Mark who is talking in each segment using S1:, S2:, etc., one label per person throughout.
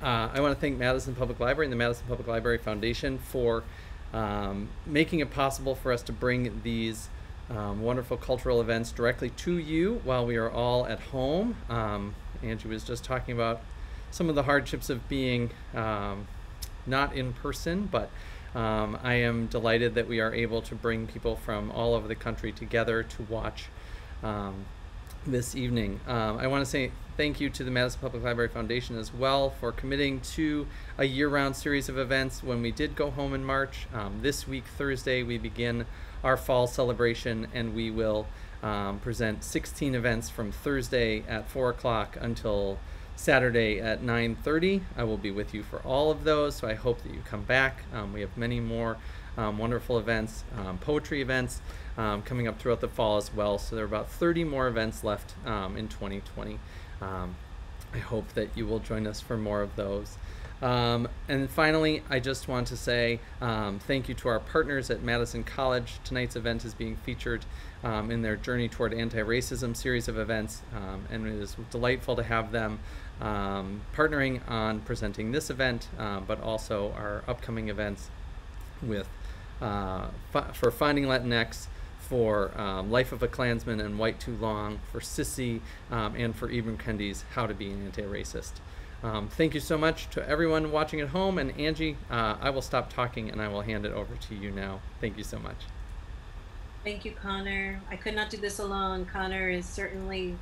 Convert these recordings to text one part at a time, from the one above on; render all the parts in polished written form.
S1: I want to thank Madison Public Library and the Madison Public Library Foundation for making it possible for us to bring these wonderful cultural events directly to you while we are all at home. Angie was just talking about some of the hardships of being not in person, but I am delighted that we are able to bring people from all over the country together to watch um, this evening. I want to say thank you to the Madison Public Library Foundation as well for committing to a year-round series of events when we did go home in March. This week, Thursday, we begin our fall celebration, and we will present 16 events from Thursday at 4 o'clock until Saturday at 9:30. I will be with you for all of those, so I hope that you come back. We have many more wonderful events, poetry events coming up throughout the fall as well. So there are about 30 more events left in 2020. I hope that you will join us for more of those. And finally, I just want to say thank you to our partners at Madison College. Tonight's event is being featured in their Journey Toward Anti-Racism series of events, and it is delightful to have them partnering on presenting this event, but also our upcoming events with for Finding Latinx, for Life of a Klansman and White Too Long, for Sissy, and for Ibram Kendi's How to Be an Anti-Racist. Thank you so much to everyone watching at home, and Angie, I will stop talking and I will hand it over to you now. Thank you so much.
S2: Thank you, Connor. I could not do this alone. Connor is certainly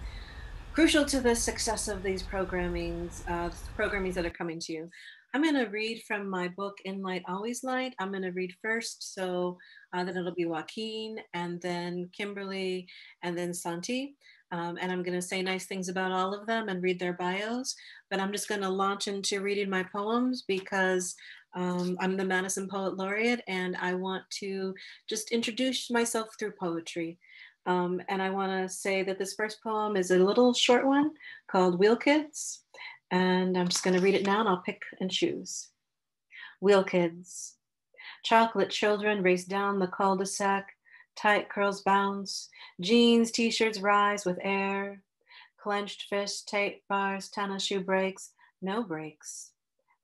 S2: crucial to the success of these programmings that are coming to you. I'm going to read from my book, In Light, Always Light. I'm going to read first, so then it'll be Joaquin, and then Kimberly, and then Santee. And I'm going to say nice things about all of them and read their bios. But I'm just going to launch into reading my poems because I'm the Madison Poet Laureate, and I want to just introduce myself through poetry. And I want to say that this first poem is a little short one called Wheel Kids. And I'm just going to read it now and I'll pick and choose. Wheel Kids. Chocolate children race down the cul-de-sac. Tight curls bounce. Jeans, t-shirts rise with air. Clenched fist, tape bars, tennis shoe breaks. No brakes.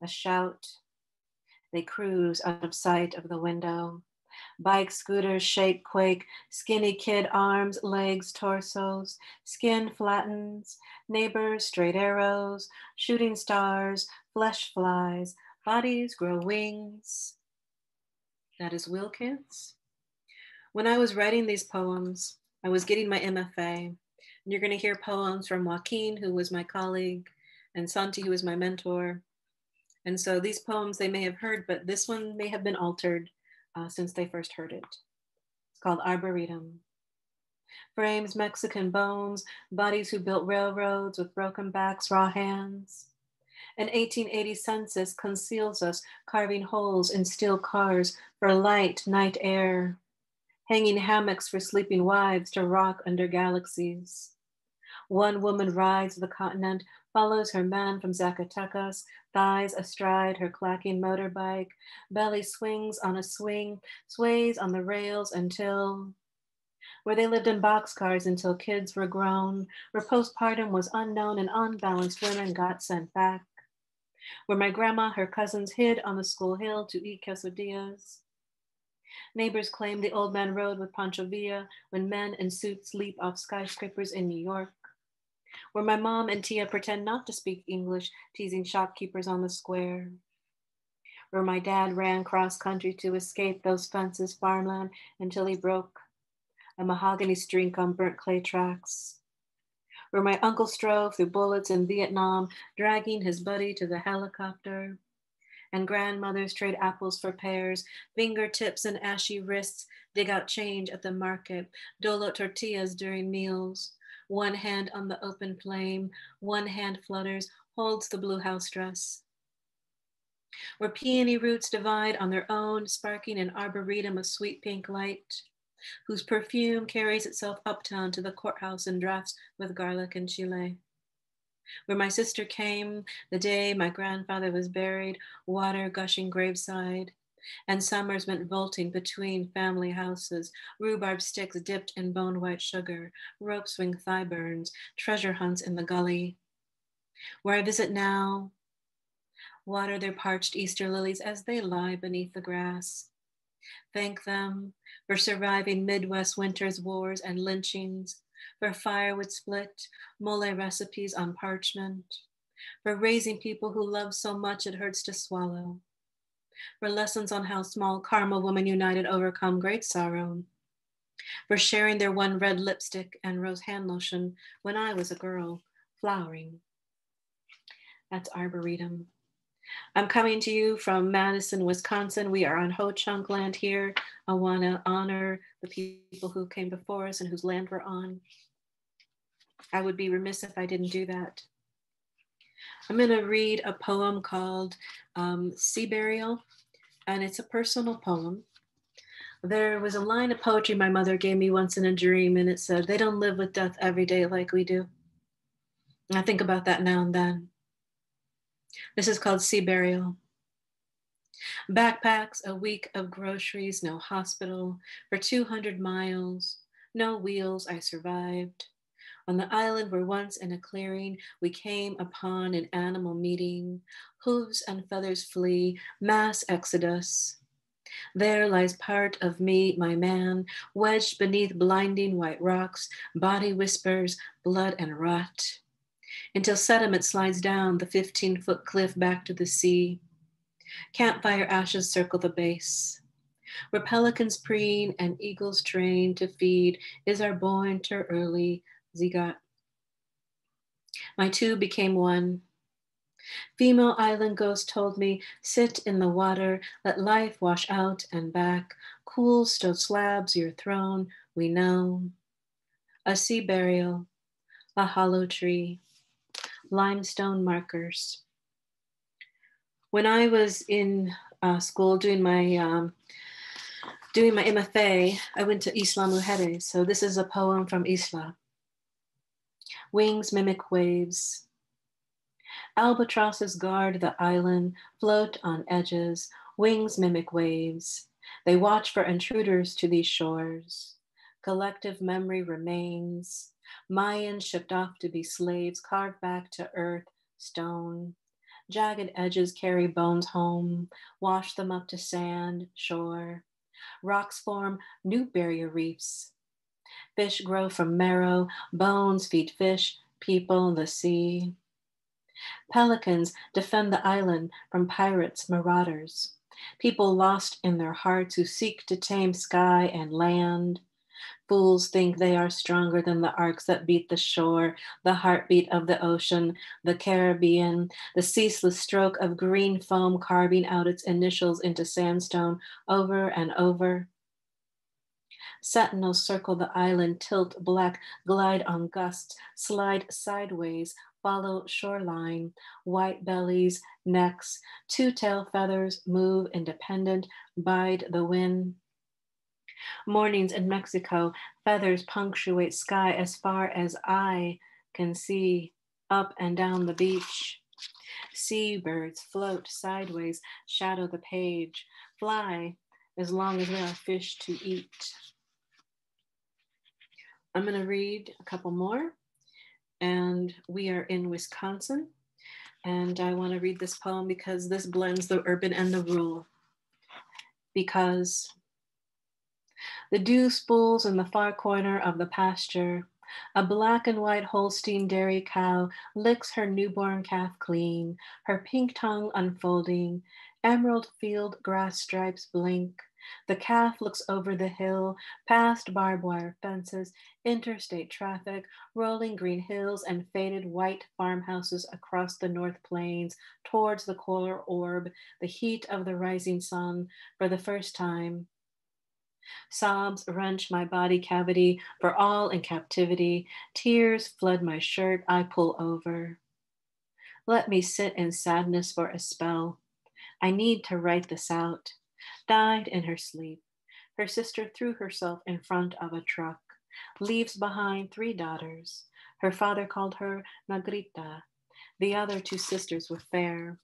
S2: A shout. They cruise out of sight of the window. Bike, scooters, shake, quake, skinny kid arms, legs, torsos, skin flattens, neighbors, straight arrows, shooting stars, flesh flies, bodies grow wings. That is Will Kids. When I was writing these poems, I was getting my MFA. And you're going to hear poems from Joaquin, who was my colleague, and Santee, who was my mentor. And so these poems they may have heard, but this one may have been altered since they first heard it. It's called Arboretum. Frames Mexican bones, bodies who built railroads with broken backs, raw hands. An 1880 census conceals us, carving holes in steel cars for light night air, hanging hammocks for sleeping wives to rock under galaxies. One woman rides the continent, follows her man from Zacatecas, thighs astride her clacking motorbike, belly swings on a swing, sways on the rails until, where they lived in boxcars until kids were grown, where postpartum was unknown and unbalanced women got sent back, where my grandma, her cousins hid on the school hill to eat quesadillas. Neighbors claim the old man rode with Pancho Villa when men in suits leap off skyscrapers in New York, where my mom and Tia pretend not to speak English, teasing shopkeepers on the square, where my dad ran cross country to escape those fences, farmland, until he broke a mahogany streak on burnt clay tracks, where my uncle strove through bullets in Vietnam, dragging his buddy to the helicopter, and grandmothers trade apples for pears, fingertips and ashy wrists dig out change at the market, dolo tortillas during meals, one hand on the open flame, one hand flutters, holds the blue house dress. Where peony roots divide on their own, sparking an arboretum of sweet pink light, whose perfume carries itself uptown to the courthouse and drafts with garlic and chile. Where my sister came the day my grandfather was buried, water gushing graveside, and summers went vaulting between family houses, rhubarb sticks dipped in bone white sugar, rope swing thigh burns, treasure hunts in the gully. Where I visit now, Water their parched Easter lilies as they lie beneath the grass. Thank them for surviving Midwest winter's wars and lynchings, for firewood split, mole recipes on parchment, for raising people who love so much it hurts to swallow, for lessons on how small Karma women united overcome great sorrow, for sharing their one red lipstick and rose hand lotion when I was a girl, flowering. That's Arboretum. I'm coming to you from Madison, Wisconsin. We are on Ho-Chunk land here. I want to honor the people who came before us and whose land we're on. I would be remiss if I didn't do that. I'm going to read a poem called Sea Burial, and it's a personal poem. There was a line of poetry my mother gave me once in a dream, and it said, "They don't live with death every day like we do." And I think about that now and then. This is called Sea Burial. Backpacks, a week of groceries, no hospital, for 200 miles, no wheels, I survived. On the island where once in a clearing, we came upon an animal meeting, hooves and feathers flee, mass exodus. There lies part of me, my man, wedged beneath blinding white rocks, body whispers, blood and rot, until sediment slides down the 15-foot cliff back to the sea. Campfire ashes circle the base. Where pelicans preen and eagles train to feed is our born to early zygote. My two became one. Female island ghost told me, sit in the water, let life wash out and back. Cool stone slabs your throne, we know. A sea burial, a hollow tree, limestone markers. When I was in school doing my MFA, I went to Isla Mujeres. So this is a poem from Isla. Wings mimic waves. Albatrosses guard the island, float on edges. Wings mimic waves. They watch for intruders to these shores. Collective memory remains. Mayans shipped off to be slaves, carved back to earth, stone. Jagged edges carry bones home, wash them up to sand, shore. Rocks form new barrier reefs. Fish grow from marrow, bones feed fish, people, the sea. Pelicans defend the island from pirates, marauders. People lost in their hearts who seek to tame sky and land. Fools think they are stronger than the arcs that beat the shore, the heartbeat of the ocean, the Caribbean, the ceaseless stroke of green foam carving out its initials into sandstone over and over. Sentinels circle the island, tilt black, glide on gusts, slide sideways, follow shoreline, white bellies, necks, two-tail feathers move independent, bide the wind. Mornings in Mexico, feathers punctuate sky as far as I can see, up and down the beach. Seabirds float sideways, shadow the page, fly as long as there are fish to eat. I'm going to read a couple more, and we are in Wisconsin, and I want to read this poem because this blends the urban and the rural. Because the dew spools in the far corner of the pasture. A black and white Holstein dairy cow licks her newborn calf clean, her pink tongue unfolding. Emerald field grass stripes blink. The calf looks over the hill, past barbed wire fences, interstate traffic, rolling green hills, and faded white farmhouses across the North Plains, towards the polar orb, the heat of the rising sun, for the first time. Sobs wrench my body cavity, for all in captivity. Tears flood my shirt, I pull over. Let me sit in sadness for a spell. I need to write this out. Died in her sleep. Her sister threw herself in front of a truck. Leaves behind 3 daughters. Her father called her Negrita. The other 2 sisters were fair.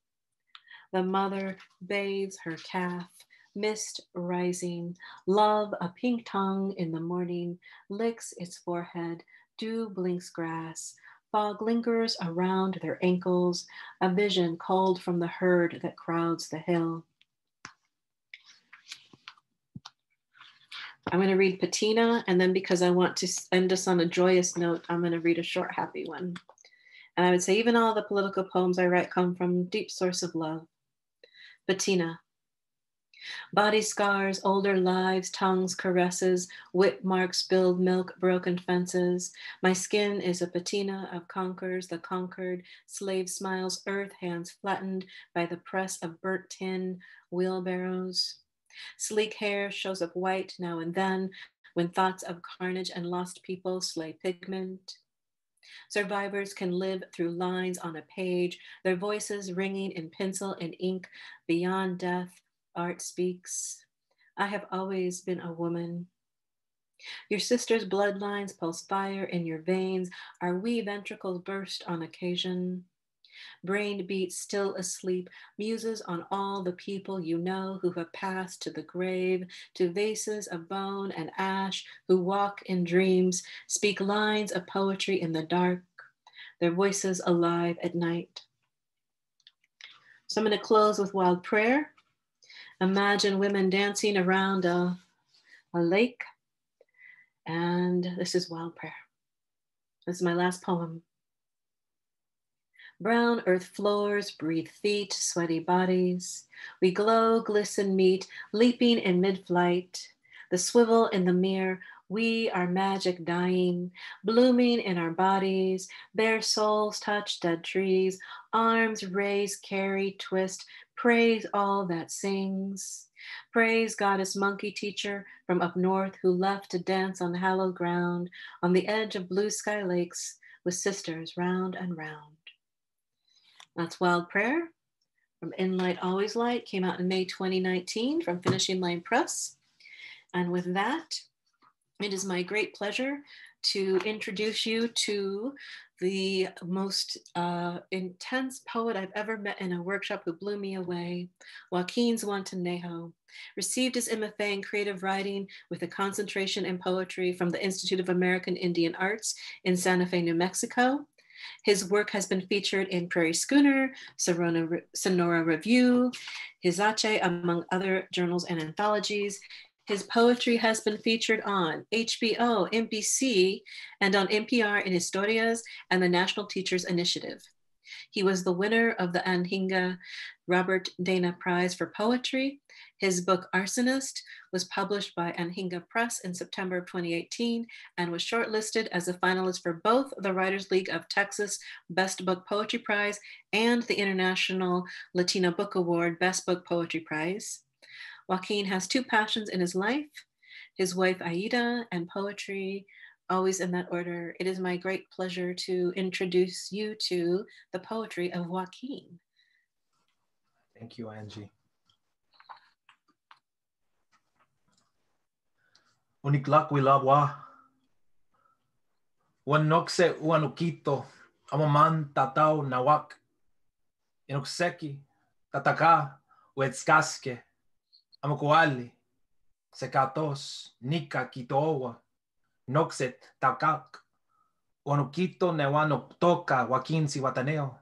S2: The mother bathes her calf. Mist rising, love a pink tongue in the morning, licks its forehead, dew blinks grass, Fog lingers around their ankles, a vision culled from the herd that crowds the hill. I'm going to read Patina, and then because I want to end us on a joyous note, I'm going to read a short, happy one. And I would say even all the political poems I write come from deep source of love. Patina. Body scars, older lives, tongues, caresses, whip marks, spilled milk, broken fences. My skin is a patina of conquers, the conquered, slave smiles, earth hands flattened by the press of burnt tin, wheelbarrows. Sleek hair shows up white now and then when thoughts of carnage and lost people slay pigment. Survivors can live through lines on a page, their voices ringing in pencil and ink. Beyond death, art speaks. I have always been a woman. Your sister's bloodlines pulse fire in your veins. Our wee ventricles burst on occasion. Brain beats still asleep, muses on all the people you know who have passed to the grave, to vases of bone and ash, who walk in dreams, speak lines of poetry in the dark, their voices alive at night. So I'm going to close with wild prayer. Imagine women dancing around a lake, and this is wild prayer. This is my last poem. Brown earth floors, breathe feet, sweaty bodies. We glow, glisten, meet, leaping in mid-flight. The swivel in the mirror, we are magic dying, blooming in our bodies. Bare souls touch dead trees, arms raise, carry, twist, praise all that sings. Praise goddess monkey teacher from up north who left to dance on hallowed ground, on the edge of blue sky lakes with sisters round and round. That's Wild Prayer from In Light, Always Light, came out in May 2019 from Finishing Line Press. And with that, it is my great pleasure to introduce you to the most intense poet I've ever met in a workshop who blew me away, Joaquin Zihuantanejo. Received his MFA in creative writing with a concentration in poetry from the Institute of American Indian Arts in Santa Fe, New Mexico. His work has been featured in Prairie Schooner, Sonora Review, Hizache, among other journals and anthologies. His poetry has been featured on HBO, NBC, and on NPR in Historias and the National Teachers Initiative. He was the winner of the Anhinga-Robert Dana Prize for Poetry. His book, Arsonist, was published by Anhinga Press in September of 2018 and was shortlisted as a finalist for both the Writers League of Texas Best Book Poetry Prize and the International Latino Book Award Best Book Poetry Prize. Joaquin has two passions in his life, his wife Aida and poetry, always in that order. It is my great pleasure to introduce you to the poetry of Joaquin.
S3: Thank you, Angie. Uniklakwi labwa. Wanokse uanukito. Amaman tatao nawak. Inokseki. Tataka. Uetskaske. Amakuali. Sekatos. Nika kitowa. Nokset takak. Uanukito newanok toka Joaquin Zihuantanejo.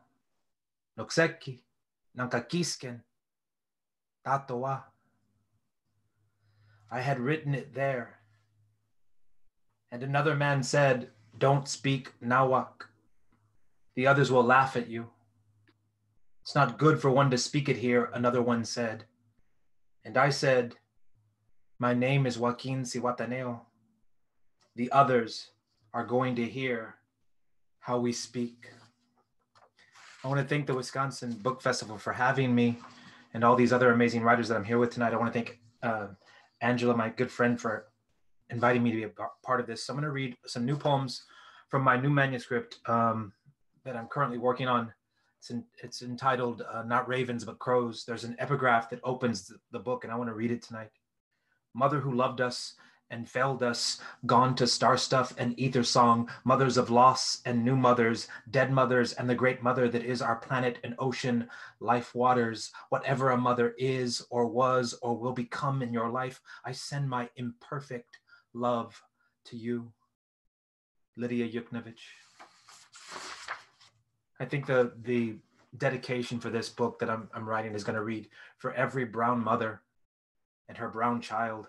S3: Nokseki. Nankakisken. Tatoa. I had written it there. And another man said, "Don't speak Nawak. The others will laugh at you. It's not good for one to speak it here," another one said. And I said, "My name is Joaquin Zihuantanejo. The others are going to hear how we speak." I want to thank the Wisconsin Book Festival for having me and all these other amazing writers that I'm here with tonight. I want to thank Angela, my good friend, for inviting me to be a part of this. So I'm going to read some new poems from my new manuscript that I'm currently working on. It's entitled Not Ravens, But Crows. There's an epigraph that opens the book, and I want to read it tonight. Mother who loved us and failed us, gone to star stuff and ether song, mothers of loss and new mothers, dead mothers and the great mother that is our planet and ocean, life waters, whatever a mother is or was or will become in your life, I send my imperfect love to you. Lydia Yuknovich. I think the dedication for this book that I'm writing is going to read, for every brown mother and her brown child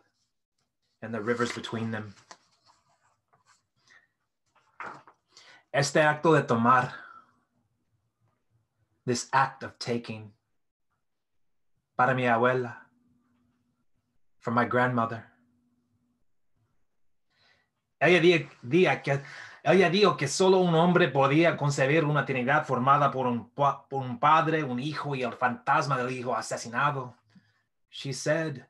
S3: and the rivers between them. Este acto de tomar, this act of taking, para mi abuela, for my grandmother. Ella dijo que solo un hombre podía concebir una Trinidad formada por un padre, un hijo y el fantasma del hijo asesinado. She said,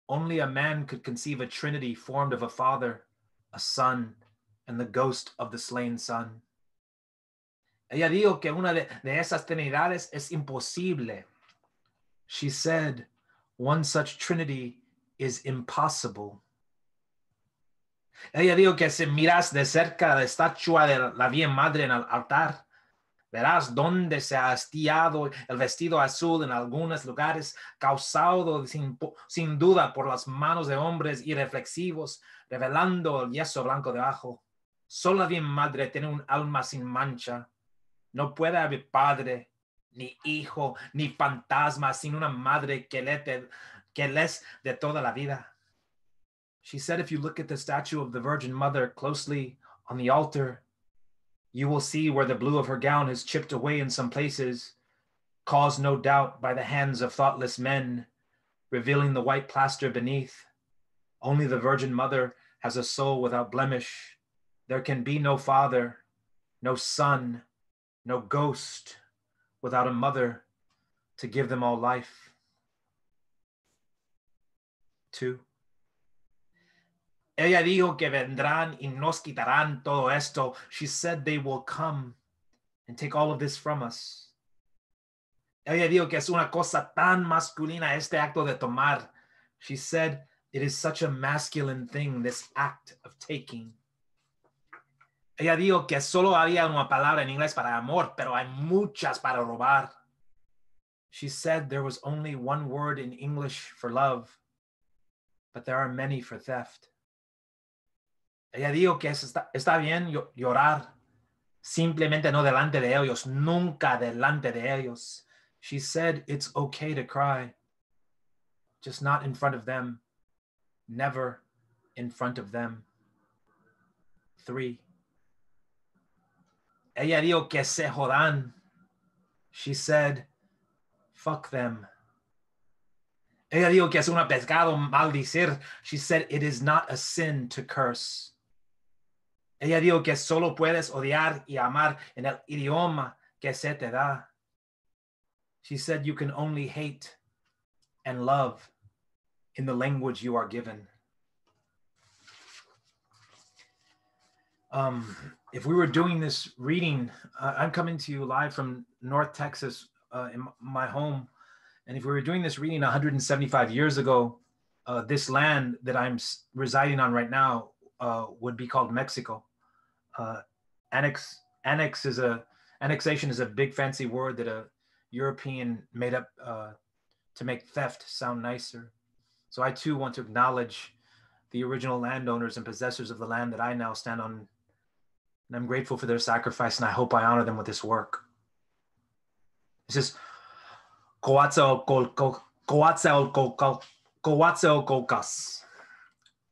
S3: only a man could conceive a Trinity formed of a father, a son, and the ghost of the slain son. Ella dijo que una de esas Trinidades es imposible. She said, one such Trinity is impossible. Ella dijo que si miras de cerca la estatua de la Virgen Madre en el altar, verás dónde se ha hastiado el vestido azul en algunos lugares, causado sin duda por las manos de hombres irreflexivos, revelando el yeso blanco debajo. Solo la Virgen Madre tiene un alma sin mancha. No puede haber padre, ni hijo, ni fantasma sin una madre que les de toda la vida. She said, if you look at the statue of the Virgin Mother closely on the altar, you will see where the blue of her gown has chipped away in some places, caused no doubt by the hands of thoughtless men, revealing the white plaster beneath. Only the Virgin Mother has a soul without blemish. There can be no father, no son, no ghost without a mother to give them all life. 2. Ella dijo que vendrán y nos quitarán todo esto. She said they will come and take all of this from us. Ella dijo que es una cosa tan masculina este acto de tomar. She said it is such a masculine thing, this act of taking. Ella dijo que solo había una palabra en inglés para amor, pero hay muchas para robar. She said there was only one word in English for love, but there are many for theft. Ella dijo que está bien llorar, simplemente no delante de ellos, nunca delante de ellos. She said it's okay to cry, just not in front of them, never in front of them. 3. Ella dijo que se jodan. She said, fuck them. Ella dijo que es un pecado maldecir. She said it is not a sin to curse. Ella dijo que solo puedes odiar y amar en el idioma que se te da. She said you can only hate and love in the language you are given. If we were doing this reading, I'm coming to you live from North Texas in my home. And if we were doing this reading 175 years ago, this land that I'm residing on right now would be called Mexico. Annexation is a big fancy word that a European made up to make theft sound nicer. So I too want to acknowledge the original landowners and possessors of the land that I now stand on. And I'm grateful for their sacrifice, and I hope I honor them with this work. This is Coatzacoalcocas,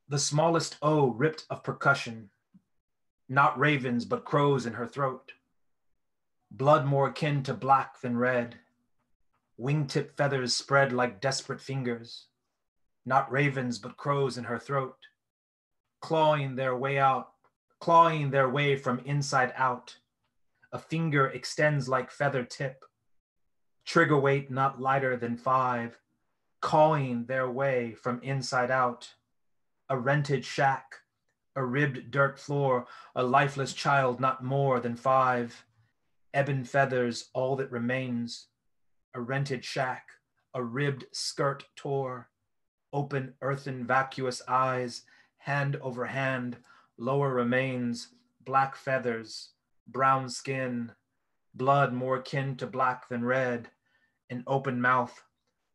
S3: the smallest O ripped of percussion, not ravens, but crows in her throat. Blood more akin to black than red. Wingtip feathers spread like desperate fingers. Not ravens, but crows in her throat. Clawing their way from inside out. A finger extends like feather tip. Trigger weight not lighter than 5. Cawing their way from inside out. A rented shack. A ribbed dirt floor, a lifeless child not more than 5. Ebon feathers, all that remains. A rented shack, a ribbed skirt tore. Open earthen vacuous eyes, hand over hand, lower remains, black feathers, brown skin, blood more akin to black than red, an open mouth,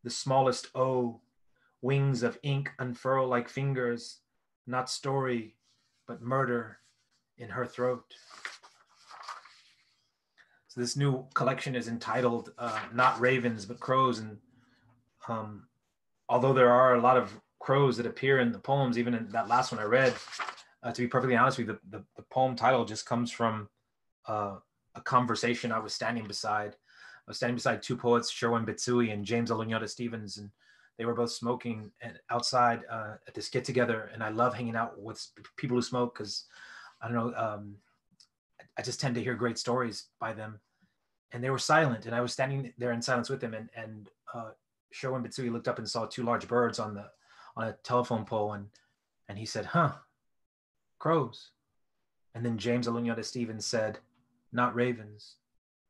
S3: the smallest O, wings of ink unfurl like fingers, not story, but murder in her throat. So this new collection is entitled Not Ravens, but Crows. And although there are a lot of crows that appear in the poems, even in that last one I read, to be perfectly honest with you, the poem title just comes from a conversation I was standing beside. I was standing beside two poets, Sherwin Bitsui and James Alunyoda Stevens, and they were both smoking outside at this get together. And I love hanging out with people who smoke because, I don't know, I just tend to hear great stories by them. And they were silent, and I was standing there in silence with them. And Sherwin Bitsui looked up and saw two large birds on a telephone pole, and he said, "Huh, crows." And then James Alunyoda Stevens said, "Not ravens."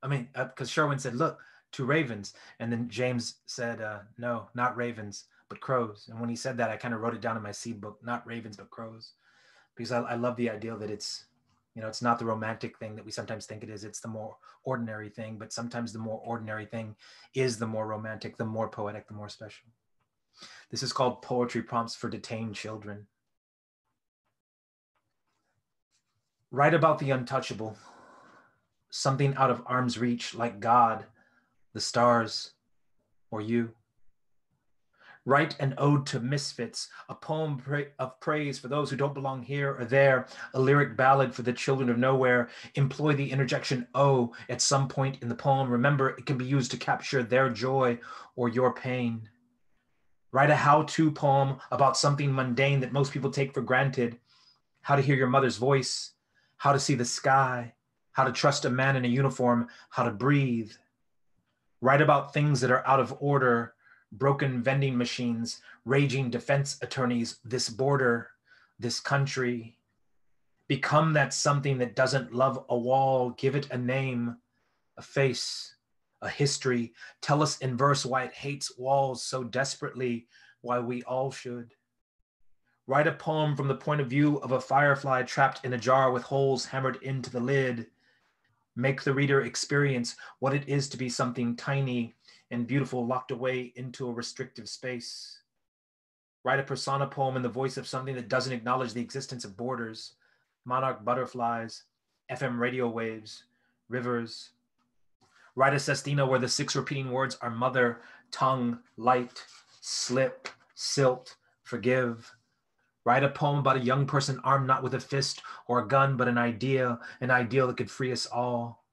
S3: I mean, because Sherwin said, "Look, two ravens." And then James said, "No, not ravens, but crows." And when he said that, I kind of wrote it down in my seed book, "Not ravens, but crows." Because I love the idea that it's, you know, it's not the romantic thing that we sometimes think it is. It's the more ordinary thing, but sometimes the more ordinary thing is the more romantic, the more poetic, the more special. This is called Poetry Prompts for Detained Children. Write about the untouchable, something out of arm's reach, like God, the stars, or you. Write an ode to misfits, a poem of praise for those who don't belong here or there, a lyric ballad for the children of nowhere. Employ the interjection "oh" at some point in the poem. Remember, it can be used to capture their joy or your pain. Write a how-to poem about something mundane that most people take for granted. How to hear your mother's voice, how to see the sky, how to trust a man in a uniform, how to breathe. Write about things that are out of order, broken vending machines, raging defense attorneys, this border, this country. Become that something that doesn't love a wall. Give it a name, a face, a history. Tell us in verse why it hates walls so desperately, why we all should. Write a poem from the point of view of a firefly trapped in a jar with holes hammered into the lid. Make the reader experience what it is to be something tiny and beautiful locked away into a restrictive space. Write a persona poem in the voice of something that doesn't acknowledge the existence of borders, monarch butterflies, FM radio waves, rivers. Write a sestina where the 6 repeating words are mother, tongue, light, slip, silt, forgive. Write a poem about a young person armed not with a fist or a gun, but an ideal that could free us all.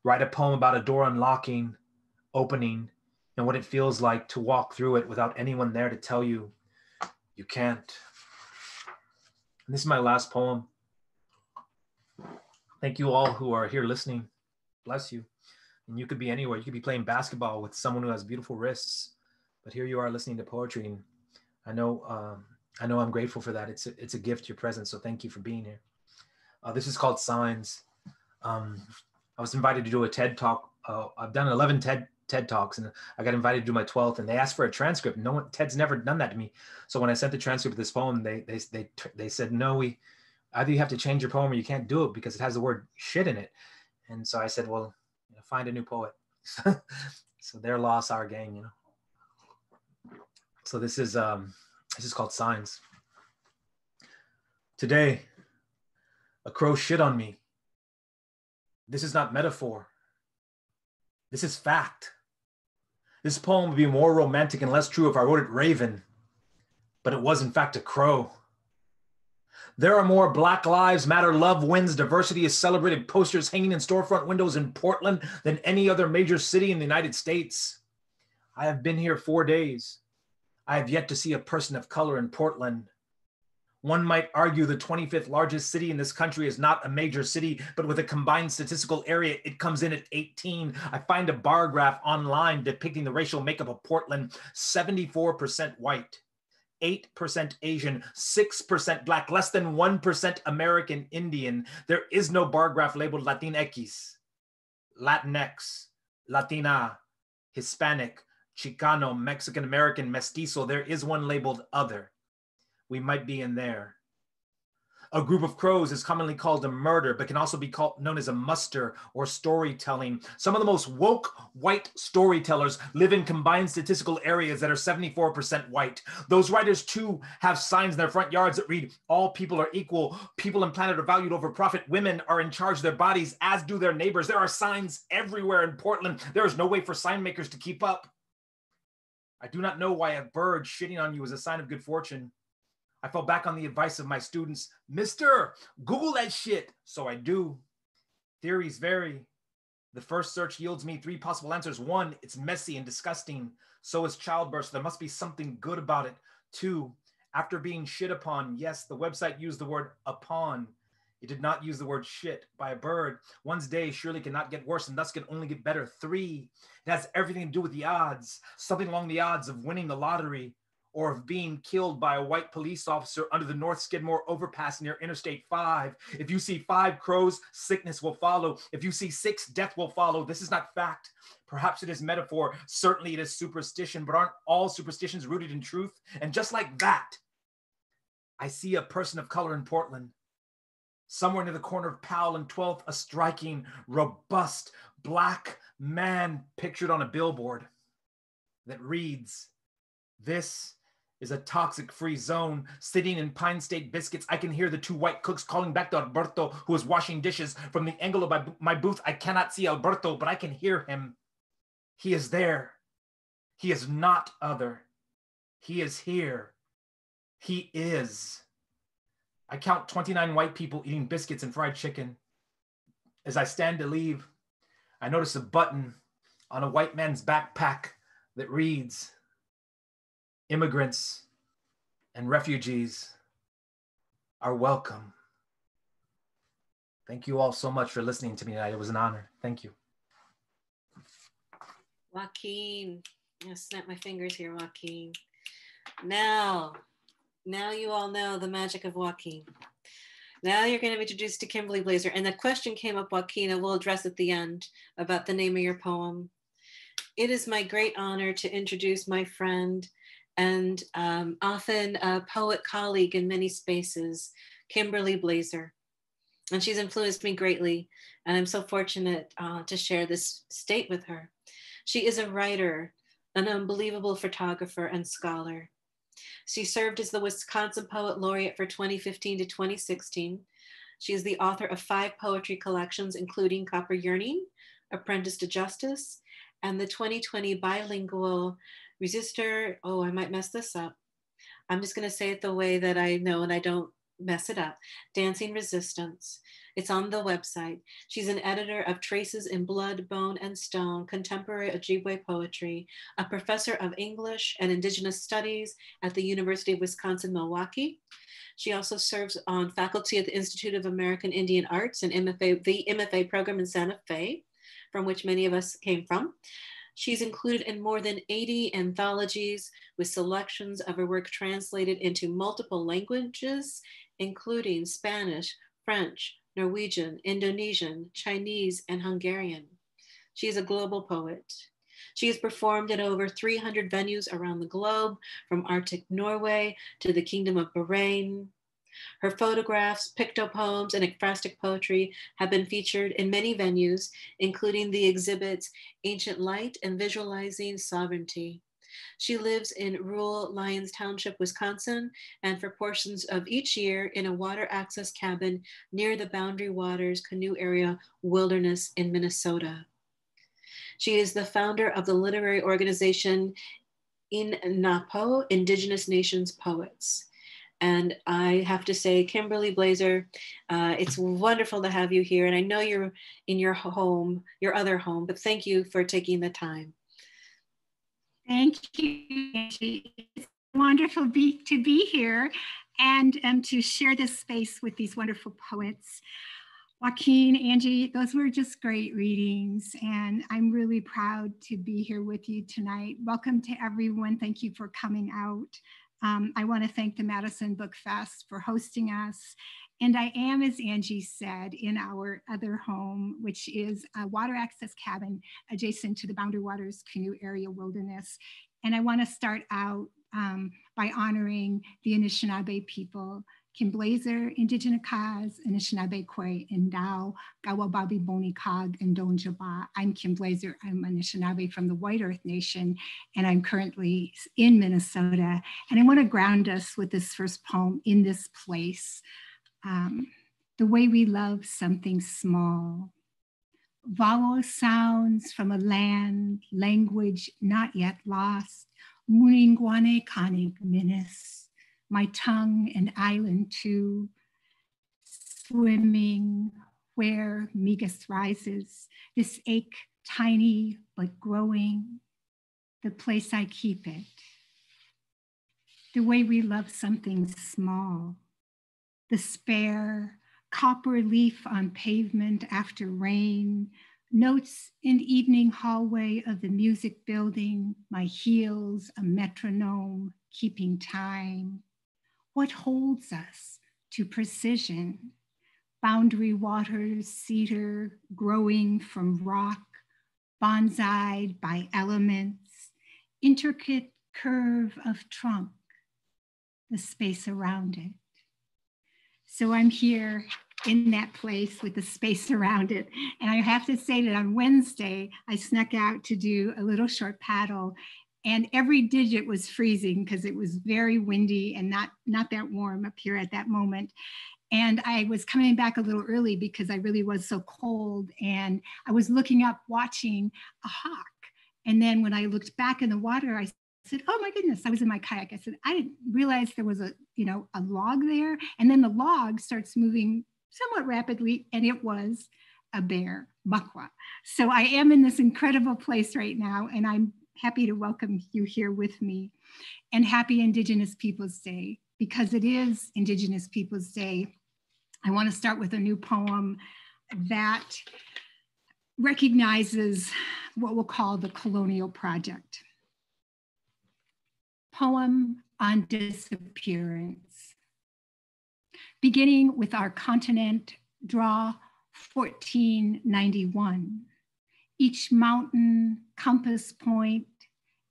S3: Write a poem about a door unlocking, opening, and what it feels like to walk through it without anyone there to tell you you can't. And this is my last poem. Thank you all who are here listening. Bless you. And you could be anywhere. You could be playing basketball with someone who has beautiful wrists, but here you are listening to poetry. And I know I'm grateful for that. It's a gift, your presence. So thank you for being here. This is called Signs. I was invited to do a TED talk. I've done 11 TED talks, and I got invited to do my 12th, and they asked for a transcript. TED's never done that to me. So when I sent the transcript of this poem, they said, no, either you have to change your poem or you can't do it because it has the word shit in it. And so I said, well, find a new poet. So their loss, our gain, So this is called Signs. Today, a crow shit on me. This is not metaphor. This is fact. This poem would be more romantic and less true if I wrote it raven, but it was in fact a crow. There are more Black Lives Matter, love wins, diversity is celebrated posters hanging in storefront windows in Portland than any other major city in the United States. I have been here 4 days. I have yet to see a person of color in Portland. One might argue the 25th largest city in this country is not a major city, but with a combined statistical area, it comes in at 18. I find a bar graph online depicting the racial makeup of Portland: 74% white, 8% Asian, 6% Black, less than 1% American Indian. There is no bar graph labeled Latinx, Latinx, Latina, Hispanic, Chicano, Mexican American, Mestizo. There is one labeled other. We might be in there. A group of crows is commonly called a murder, but can also be known as a muster or storytelling. Some of the most woke white storytellers live in combined statistical areas that are 74% white. Those writers too have signs in their front yards that read, all people are equal, people and planet are valued over profit, women are in charge of their bodies, as do their neighbors. There are signs everywhere in Portland. There is no way for sign makers to keep up. I do not know why a bird shitting on you is a sign of good fortune. I fell back on the advice of my students. Mister, Google that shit. So I do. Theories vary. The first search yields me 3 possible answers. 1, it's messy and disgusting. So is childbirth. So there must be something good about it. 2, after being shit upon. Yes, the website used the word upon. It did not use the word shit by a bird. One's day surely cannot get worse and thus can only get better. 3, it has everything to do with the odds. Something along the odds of winning the lottery, or of being killed by a white police officer under the North Skidmore overpass near Interstate 5. If you see 5 crows, sickness will follow. If you see 6, death will follow. This is not fact. Perhaps it is metaphor. Certainly it is superstition, but aren't all superstitions rooted in truth? And just like that, I see a person of color in Portland. Somewhere near the corner of Powell and 12th, a striking, robust, black man pictured on a billboard that reads, "This is a toxic-free zone. Sitting in Pine State biscuits, I can hear the 2 white cooks calling back to Alberto, who is washing dishes. From the angle of my booth, I cannot see Alberto, but I can hear him. He is there. He is not other. He is here. He is." I count 29 white people eating biscuits and fried chicken. As I stand to leave, I notice a button on a white man's backpack that reads, "Immigrants and refugees are welcome." Thank you all so much for listening to me tonight. It was an honor. Thank you.
S2: Joaquin, I'm gonna snap my fingers here, Joaquin. Now you all know the magic of Joaquin. Now you're going to be introduced to Kimberly Blazer. And the question came up, Joaquin, and we'll address at the end about the name of your poem. It is my great honor to introduce my friend and often a poet colleague in many spaces, Kimberly Blazer. And she's influenced me greatly. And I'm so fortunate to share this state with her. She is a writer, an unbelievable photographer and scholar. She served as the Wisconsin Poet Laureate for 2015 to 2016. She is the author of 5 poetry collections, including Copper Yearning, Apprentice to Justice, and the 2020 bilingual Resistor. Oh, I might mess this up. I'm just going to say it the way that I know and I don't mess it up. Dancing Resistance. It's on the website. She's an editor of Traces in Blood, Bone, and Stone, Contemporary Ojibwe Poetry, a professor of English and Indigenous Studies at the University of Wisconsin-Milwaukee. She also serves on faculty at the Institute of American Indian Arts and the MFA program in Santa Fe, from which many of us came from. She's included in more than 80 anthologies with selections of her work translated into multiple languages, including Spanish, French, Norwegian, Indonesian, Chinese, and Hungarian. She is a global poet. She has performed at over 300 venues around the globe, from Arctic Norway to the Kingdom of Bahrain. Her photographs, pictopoems, and ekphrastic poetry have been featured in many venues, including the exhibits Ancient Light and Visualizing Sovereignty. She lives in rural Lyons Township, Wisconsin, and for portions of each year in a water access cabin near the Boundary Waters Canoe Area Wilderness in Minnesota. She is the founder of the literary organization INNAPO, Indigenous Nations Poets. And I have to say, Kimberly Blazer, it's wonderful to have you here. And I know you're in your home, your other home, but thank you for taking the time.
S4: Thank you, Angie. It's wonderful to be here and to share this space with these wonderful poets. Joaquin, Angie, those were just great readings, and I'm really proud to be here with you tonight. Welcome to everyone. Thank you for coming out. I want to thank the Madison Book Fest for hosting us. And I am, as Angie said, in our other home, which is a water access cabin adjacent to the Boundary Waters Canoe Area Wilderness. And I want to start out by honoring the Anishinaabe people Kim Blazer, Indigenous Kaz, Anishinaabe Kwe, Ndau, Gawababi Boni Kag, and Donjaba. I'm Kim Blazer. I'm Anishinaabe from the White Earth Nation, and I'm currently in Minnesota. And I want to ground us with this first poem, In This Place. The way we love something small. Vowel sounds from a land, language not yet lost. Muningwane kanig minis. My tongue an island too, swimming where Migas rises, this ache tiny but growing, the place I keep it. The way we love something small, the spare copper leaf on pavement after rain, notes in evening hallway of the music building, my heels a metronome keeping time. What holds us to precision? Boundary waters, cedar growing from rock, bonsaied by elements, intricate curve of trunk, the space around it. So I'm here in that place with the space around it. And I have to say that on Wednesday, I snuck out to do a little short paddle, and every digit was freezing because it was very windy and not that warm up here at that moment. And I was coming back a little early because I really was so cold. And I was looking up, watching a hawk. And then when I looked back in the water, I said, oh my goodness, I was in my kayak. I said, I didn't realize there was a log there. And then the log starts moving somewhat rapidly, and it was a bear, Makwa. So I am in this incredible place right now, and I'm happy to welcome you here with me. And happy Indigenous Peoples Day, because it is Indigenous Peoples Day. I want to start with a new poem that recognizes what we'll call the colonial project. Poem on disappearance. Beginning with our continent, draw 1491. Each mountain, compass point,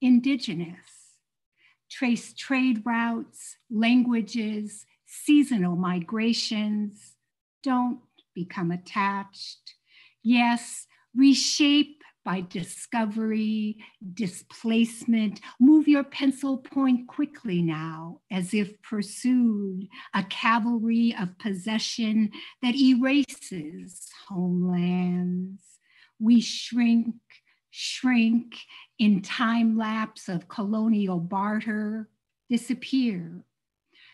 S4: indigenous. Trace trade routes, languages, seasonal migrations. Don't become attached. Yes, reshape by discovery, displacement. Move your pencil point quickly now, as if pursued, a cavalry of possession that erases homelands. We shrink in time lapse of colonial barter, disappear.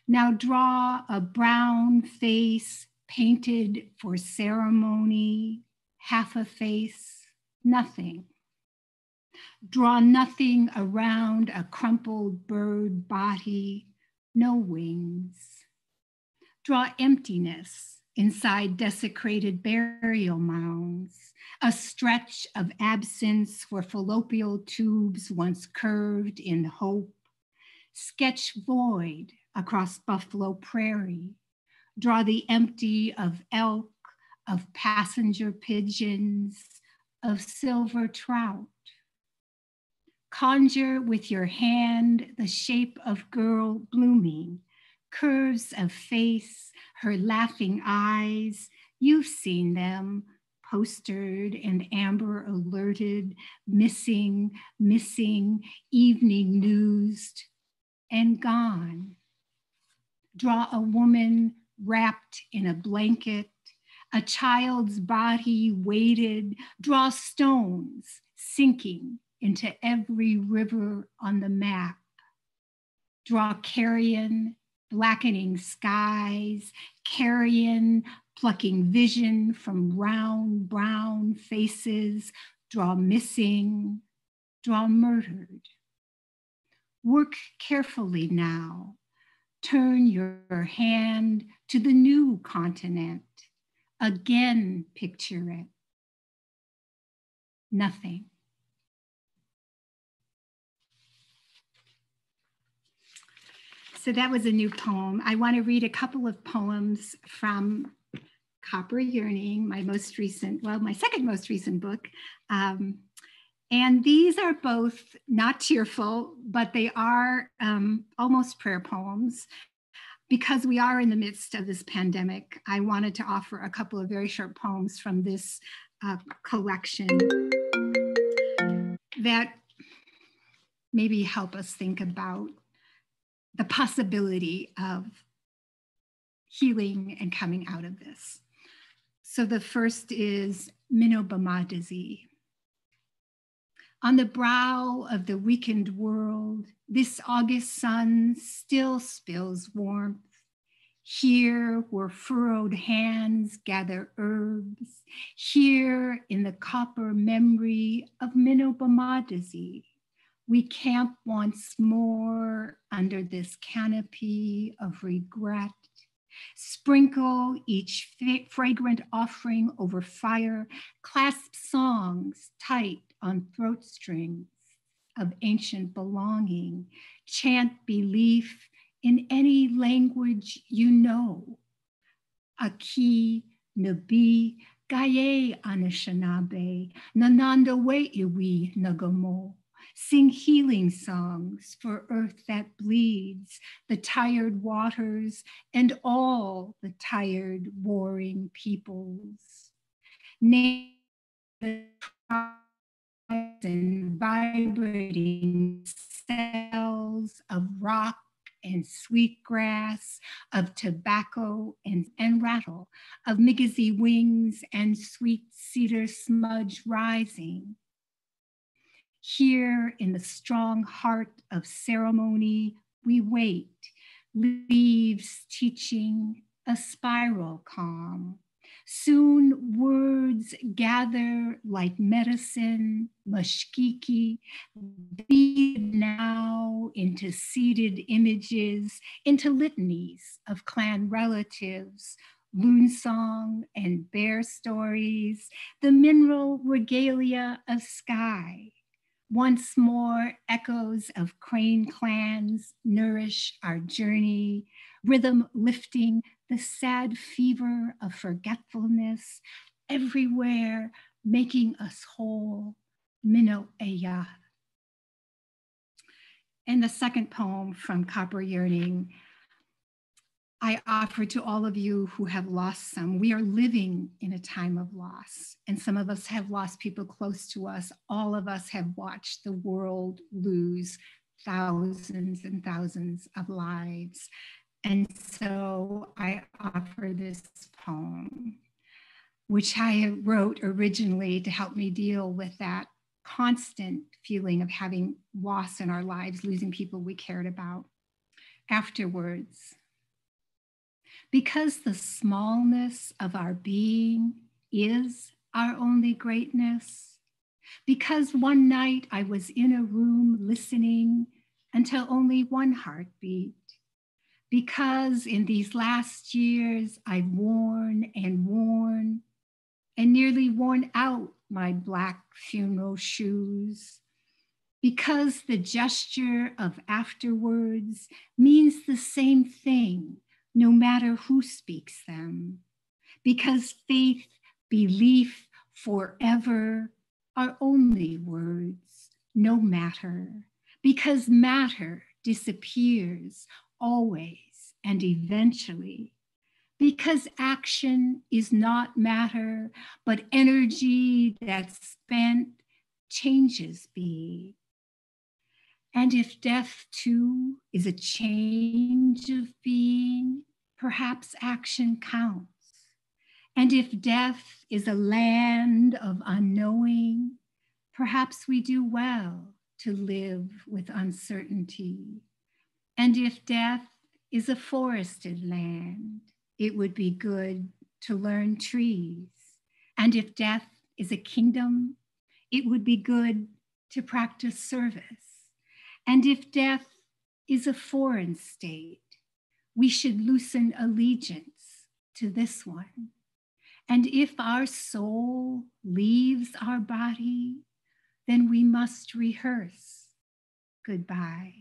S4: Now draw a brown face painted for ceremony, half a face, nothing. Draw nothing around a crumpled bird body, no wings. Draw emptiness inside desecrated burial mounds, a stretch of absence where fallopian tubes once curved in hope. Sketch void across Buffalo Prairie. Draw the empty of elk, of passenger pigeons, of silver trout. Conjure with your hand the shape of girl blooming, curves of face, her laughing eyes. You've seen them, postered and amber alerted, missing, evening newsed, and gone. Draw a woman wrapped in a blanket, a child's body weighted. Draw stones sinking into every river on the map. Draw carrion, blackening skies, carrion, plucking vision from round brown faces. Draw missing, draw murdered. Work carefully now. Turn your hand to the new continent. Again, picture it. Nothing. So that was a new poem. I want to read a couple of poems from Copper Yearning, my second most recent book. And these are both not tearful, but they are almost prayer poems. because we are in the midst of this pandemic, I wanted to offer a couple of very short poems from this collection that maybe help us think about the possibility of healing and coming out of this. So the first is Minobamadazi. On the brow of the weakened world, this August sun still spills warmth. Here where furrowed hands gather herbs, here in the copper memory of Minobamadazi, we camp once more under this canopy of regret. Sprinkle each fragrant offering over fire, clasp songs tight on throat strings of ancient belonging, chant belief in any language you know. Aki, Nabi, Gaye Anishinaabe, Nananda Wei'iwi Nagamo. Sing healing songs for earth that bleeds, the tired waters, and all the tired warring peoples. Name the tribes and vibrating cells of rock and sweetgrass, of tobacco and rattle, of migazi wings and sweet cedar smudge rising. Here in the strong heart of ceremony, we wait, leaves teaching a spiral calm. Soon words gather like medicine, mashkiki, bead now into seated images, into litanies of clan relatives, loon song and bear stories, the mineral regalia of sky. Once more, echoes of crane clans nourish our journey, rhythm lifting the sad fever of forgetfulness, everywhere making us whole, Mino Eya. And the second poem from Copper Yearning, I offer to all of you who have lost some. We are living in a time of loss, and some of us have lost people close to us. All of us have watched the world lose thousands and thousands of lives. And so I offer this poem, which I wrote originally to help me deal with that constant feeling of having loss in our lives, losing people we cared about. Afterwards, because the smallness of our being is our only greatness, because one night I was in a room listening until only one heart beat, because in these last years I've worn and nearly worn out my black funeral shoes, because the gesture of afterwards means the same thing no matter who speaks them, because faith, belief, forever are only words, no matter, because matter disappears always and eventually, because action is not matter, but energy that's spent changes being. And if death too is a change of being, perhaps action counts. And if death is a land of unknowing, perhaps we do well to live with uncertainty. And if death is a forested land, it would be good to learn trees. And if death is a kingdom, it would be good to practice service. And if death is a foreign state, we should loosen allegiance to this one. And if our soul leaves our body, then we must rehearse goodbye.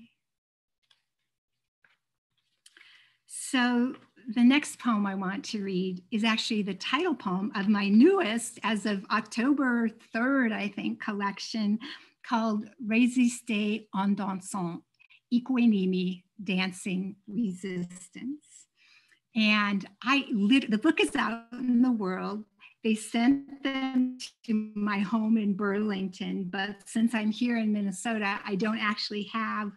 S4: So the next poem I want to read is actually the title poem of my newest, as of October 3rd, I think, collection called Residency en dansant, Ikwinimi Dancing Resistance. And the book is out in the world. They sent them to my home in Burlington, but since I'm here in Minnesota, I don't actually have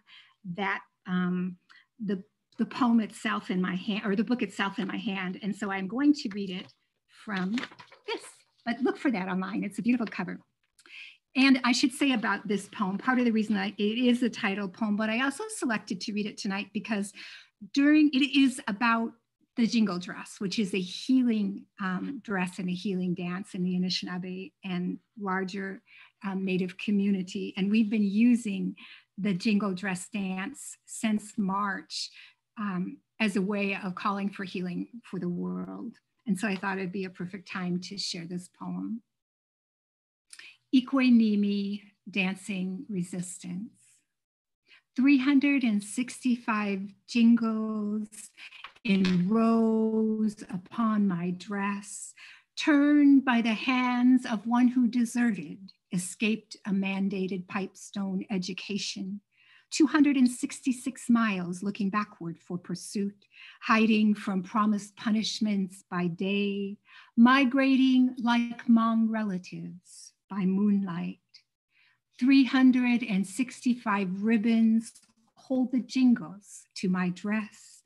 S4: that, the poem itself in my hand, or the book itself in my hand. And so I'm going to read it from this, but look for that online. It's a beautiful cover. And I should say about this poem, part of the reason it is the title poem, but I also selected to read it tonight because it is about the jingle dress, which is a healing dress and a healing dance in the Anishinaabe and larger Native community. And we've been using the jingle dress dance since March as a way of calling for healing for the world. And so I thought it'd be a perfect time to share this poem. Ikwe Nimi, Dancing Resistance. 365 jingles in rows upon my dress, turned by the hands of one who deserted, escaped a mandated pipestone education. 266 miles looking backward for pursuit, hiding from promised punishments by day, migrating like Hmong relatives by moonlight. 365 ribbons hold the jingles to my dress.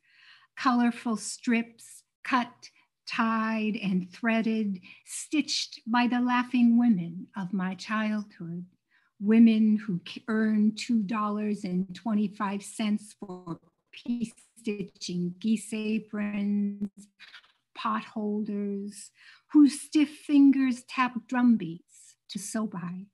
S4: Colorful strips cut, tied, and threaded, stitched by the laughing women of my childhood. Women who earned $2.25 for piece stitching geese aprons, pot holders, whose stiff fingers tap drum beats to sew by.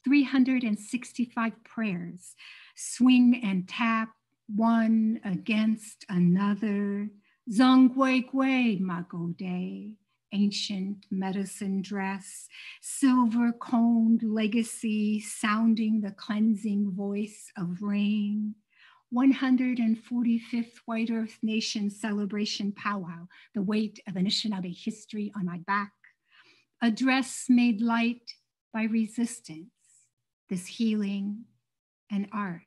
S4: 365 prayers swing and tap one against another. Zongwegwe magode, ancient medicine dress, silver coned legacy sounding the cleansing voice of rain. 145th White Earth Nation celebration powwow, the weight of Anishinaabe history on my back. A dress made light by resistance, this healing and art.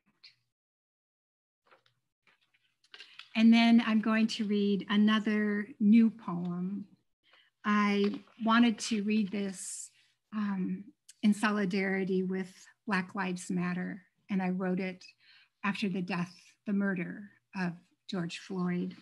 S4: And then I'm going to read another new poem. I wanted to read this in solidarity with Black Lives Matter, and I wrote it after the murder of George Floyd.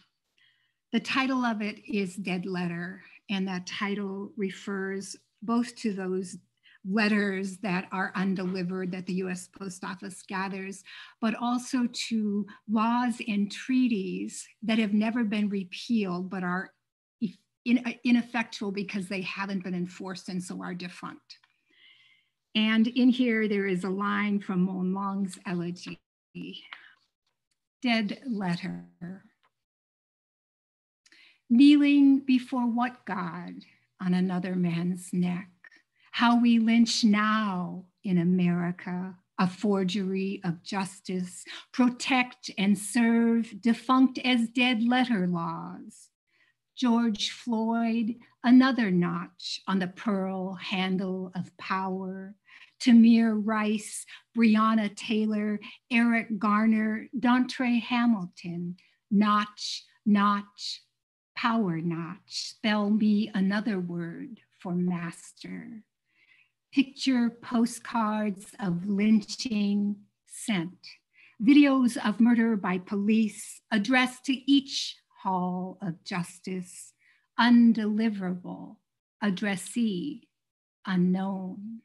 S4: The title of it is Dead Letter, and that title refers both to those letters that are undelivered that the US Post Office gathers, but also to laws and treaties that have never been repealed but are ineffectual because they haven't been enforced and so are defunct. And in here there is a line from Mon Long's elegy, Dead Letter. Kneeling before what God on another man's neck? How we lynch now in America, a forgery of justice, protect and serve defunct as dead letter laws. George Floyd, another notch on the pearl handle of power. Tamir Rice, Breonna Taylor, Eric Garner, Dontre Hamilton, notch, notch, power notch. Spell me another word for master. Picture postcards of lynching sent, videos of murder by police addressed to each hall of justice, undeliverable, addressee, unknown.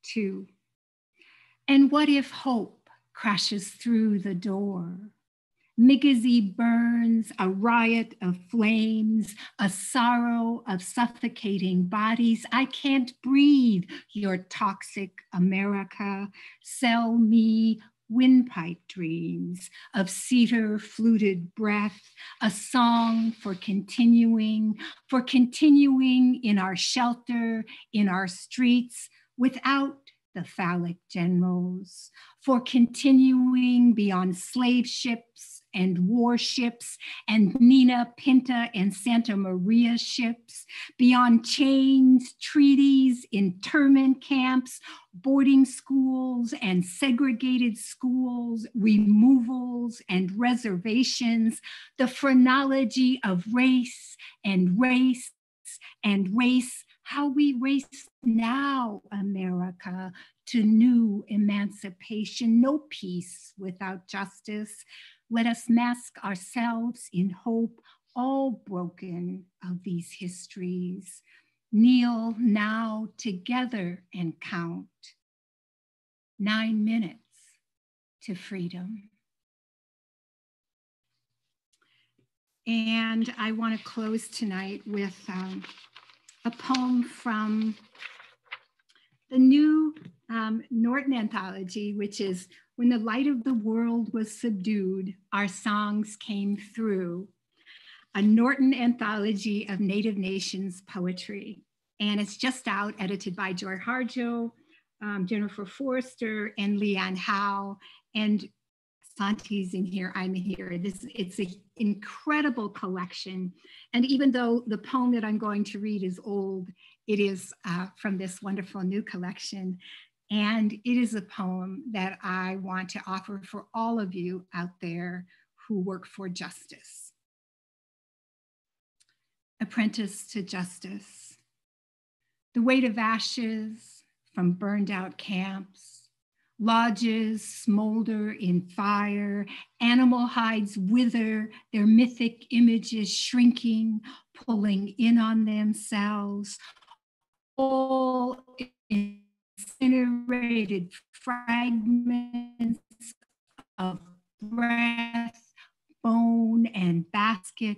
S4: 2. And what if hope crashes through the door? Migizi burns, a riot of flames, a sorrow of suffocating bodies. I can't breathe, your toxic America. Sell me windpipe dreams of cedar fluted breath, a song for continuing in our shelter, in our streets, without the phallic generals, for continuing beyond slave ships and warships, and Nina, Pinta, and Santa Maria ships, beyond chains, treaties, internment camps, boarding schools and segregated schools, removals and reservations, the phrenology of race and race and race, how we race now, America, to new emancipation. No peace without justice. Let us mask ourselves in hope, all broken of these histories. Kneel now together and count. 9 minutes to freedom. And I want to close tonight with a poem from the new Norton anthology, which is When the Light of the World Was Subdued, Our Songs Came Through, a Norton anthology of Native Nations poetry. And it's just out, edited by Joy Harjo, Jennifer Forrester, and Leanne Howe. And Santee's in here, I'm here. It's an incredible collection. And even though the poem that I'm going to read is old, it is from this wonderful new collection. And it is a poem that I want to offer for all of you out there who work for justice. Apprentice to Justice. The weight of ashes from burned out camps, lodges smolder in fire, animal hides wither, their mythic images shrinking, pulling in on themselves, all incinerated fragments of breath, bone, and basket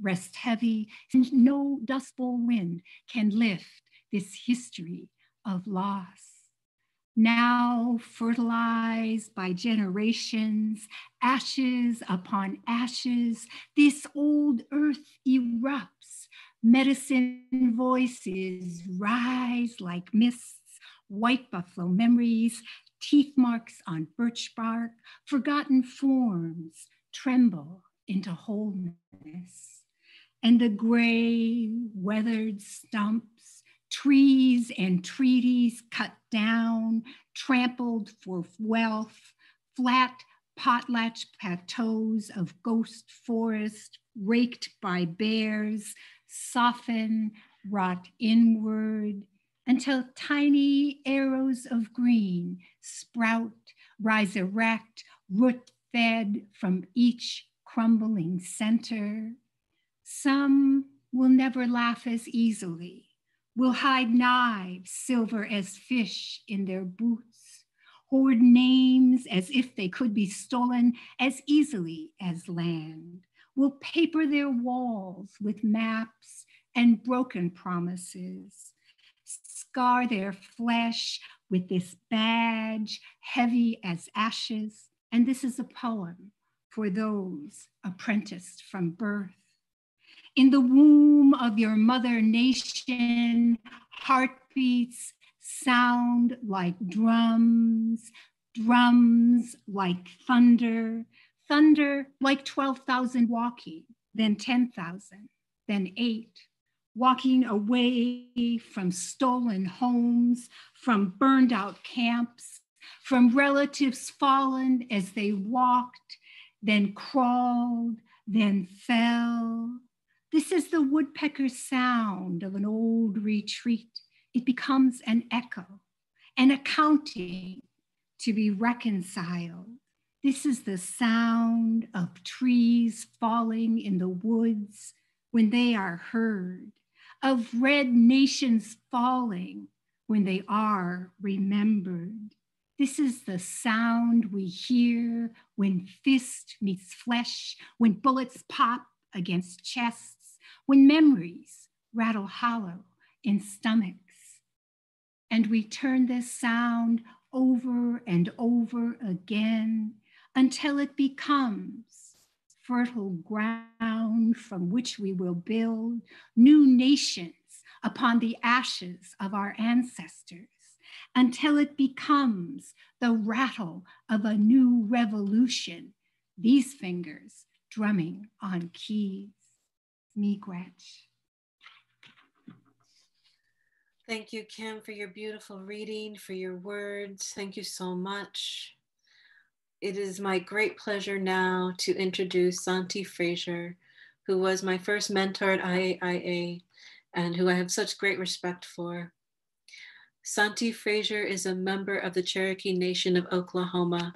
S4: rest heavy, since no dust bowl wind can lift this history of loss. Now fertilized by generations, ashes upon ashes, this old earth erupts. Medicine voices rise like mists, white buffalo memories, teeth marks on birch bark, forgotten forms tremble into wholeness. And the gray, weathered stumps, trees and treaties cut down, trampled for wealth, flat potlatch plateaus of ghost forest, raked by bears, soften, rot inward, until tiny arrows of green sprout, rise erect, root fed from each crumbling center. Some will never laugh as easily, will hide knives silver as fish in their boots, hoard names as if they could be stolen as easily as land, will paper their walls with maps and broken promises, scar their flesh with this badge heavy as ashes. And this is a poem for those apprenticed from birth. In the womb of your mother nation, heartbeats sound like drums, drums like thunder, thunder like 12,000 walking, then 10,000, then 8, walking away from stolen homes, from burned out camps, from relatives fallen as they walked, then crawled, then fell. This is the woodpecker's sound of an old retreat. It becomes an echo, an accounting to be reconciled. This is the sound of trees falling in the woods when they are heard, of red nations falling when they are remembered. This is the sound we hear when fist meets flesh, when bullets pop against chests, when memories rattle hollow in stomachs. And we turn this sound over and over again until it becomes fertile ground from which we will build new nations upon the ashes of our ancestors, until it becomes the rattle of a new revolution these fingers drumming on keys. Miigwech.
S2: Thank you, Kim, for your beautiful reading, for your words. Thank you so much. It is my great pleasure now to introduce Santee Frazier, who was my first mentor at IAIA and who I have such great respect for. Santee Frazier is a member of the Cherokee Nation of Oklahoma.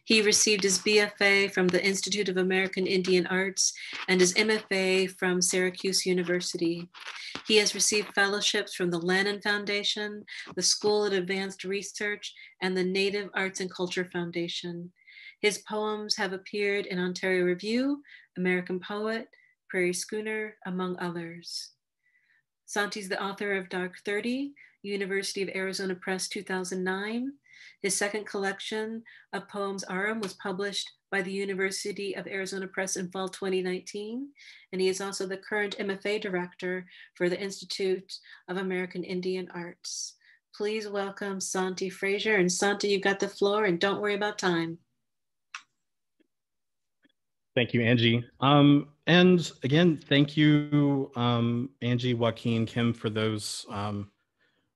S2: He received his BFA from the Institute of American Indian Arts and his MFA from Syracuse University. He has received fellowships from the Lannan Foundation, the School of Advanced Research, and the Native Arts and Culture Foundation. His poems have appeared in Ontario Review, American Poet, Prairie Schooner, among others. Santee's the author of Dark 30, University of Arizona Press 2009. His second collection of poems, Arum, was published by the University of Arizona Press in fall 2019. And he is also the current MFA director for the Institute of American Indian Arts. Please welcome Santee Frazier. And Santee, you've got the floor and don't worry about time.
S5: Thank you, Angie. And again, thank you, Angie, Joaquin, Kim, for those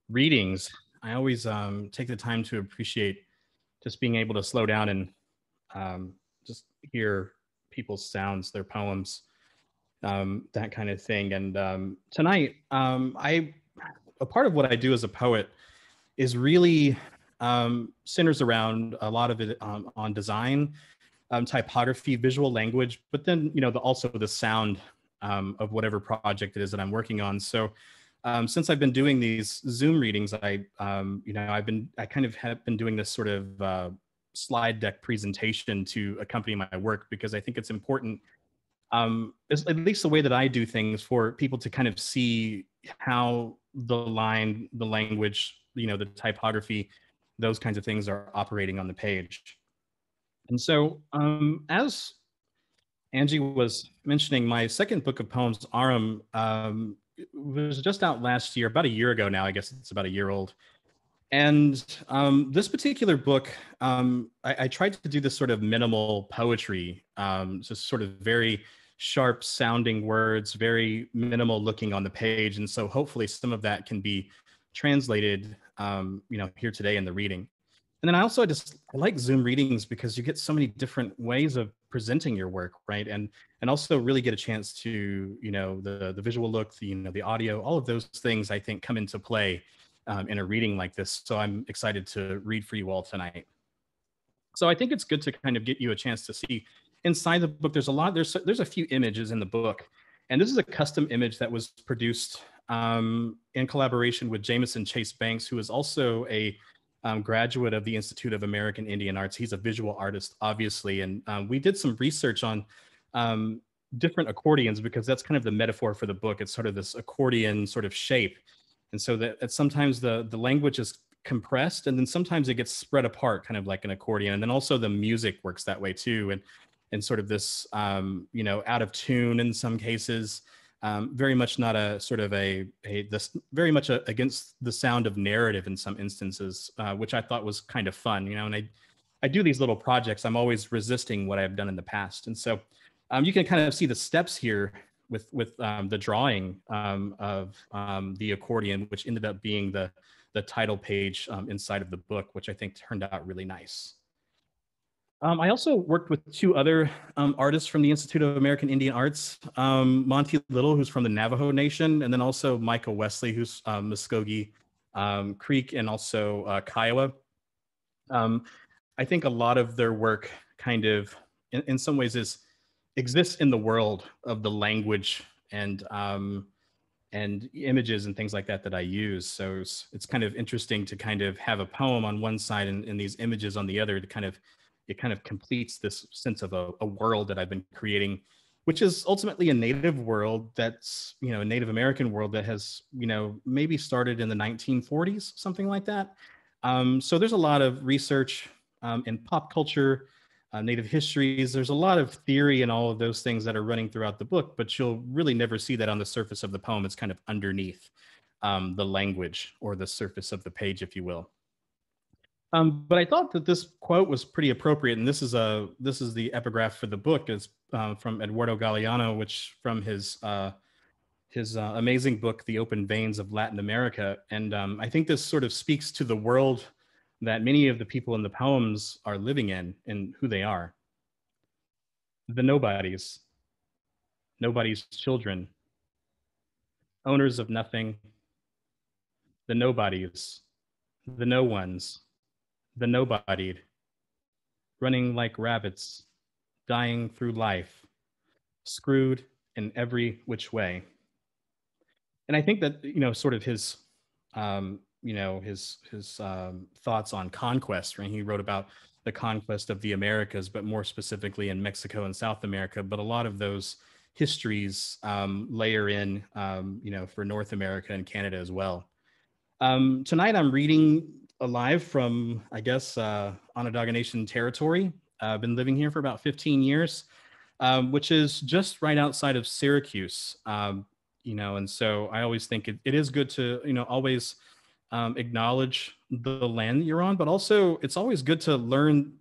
S5: readings. I always take the time to appreciate just being able to slow down and just hear people's sounds, their poems, that kind of thing. And tonight, a part of what I do as a poet is really centers around a lot of it on design, typography, visual language, but then, also the sound of whatever project it is that I'm working on. So since I've been doing these Zoom readings, I kind of have been doing this sort of slide deck presentation to accompany my work, because I think it's important, at least the way that I do things, for people to kind of see how the line, the language, the typography, those kinds of things are operating on the page. And so as Angie was mentioning, my second book of poems, Arum, was just out last year, about a year ago now. I guess it's about a year old. And this particular book, I tried to do this sort of minimal poetry, just sort of very sharp sounding words, very minimal looking on the page. And so hopefully some of that can be translated, here today in the reading. And then I like Zoom readings because you get so many different ways of presenting your work, right? And also really get a chance to, the visual look, the audio, all of those things I think come into play in a reading like this. So I'm excited to read for you all tonight. So I think it's good to kind of get you a chance to see inside the book. There's a few images in the book, and this is a custom image that was produced in collaboration with Jameson Chase Banks, who is also a graduate of the Institute of American Indian Arts. He's a visual artist, obviously. And we did some research on different accordions, because that's kind of the metaphor for the book. It's sort of this accordion sort of shape. And so that sometimes the language is compressed, and then sometimes it gets spread apart, kind of like an accordion. And then also the music works that way too. And sort of this, out of tune in some cases. Very much not a sort of very much against the sound of narrative in some instances, which I thought was kind of fun, and I do these little projects. I'm always resisting what I've done in the past. And so you can kind of see the steps here with the drawing of the accordion, which ended up being the title page inside of the book, which I think turned out really nice. I also worked with two other artists from the Institute of American Indian Arts, Monty Little, who's from the Navajo Nation, and then also Micah Wesley, who's Muskogee Creek, and also Kiowa. I think a lot of their work kind of, in some ways, exists in the world of the language and images and things like that I use. So it's kind of interesting to kind of have a poem on one side and these images on the other, to kind of, it kind of completes this sense of a world that I've been creating, which is ultimately a Native world that's, a Native American world that has, maybe started in the 1940s, something like that. So there's a lot of research in pop culture, Native histories. There's a lot of theory and all of those things that are running throughout the book, but you'll really never see that on the surface of the poem. It's kind of underneath the language, or the surface of the page, if you will. But I thought that this quote was pretty appropriate, and this is the epigraph for the book. It's from Eduardo Galeano, which from his amazing book, The Open Veins of Latin America. And I think this sort of speaks to the world that many of the people in the poems are living in and who they are. The nobodies, nobody's children, owners of nothing, the nobodies, the no ones, the nobodied, running like rabbits, dying through life, screwed in every which way. And I think that, sort of his, his thoughts on conquest, right? He wrote about the conquest of the Americas, but more specifically in Mexico and South America. But a lot of those histories layer in, for North America and Canada as well. Tonight I'm reading live from, I guess, Onondaga Nation territory. I've been living here for about 15 years, which is just right outside of Syracuse. And so I always think it is good to, always acknowledge the land that you're on, but also it's always good to learn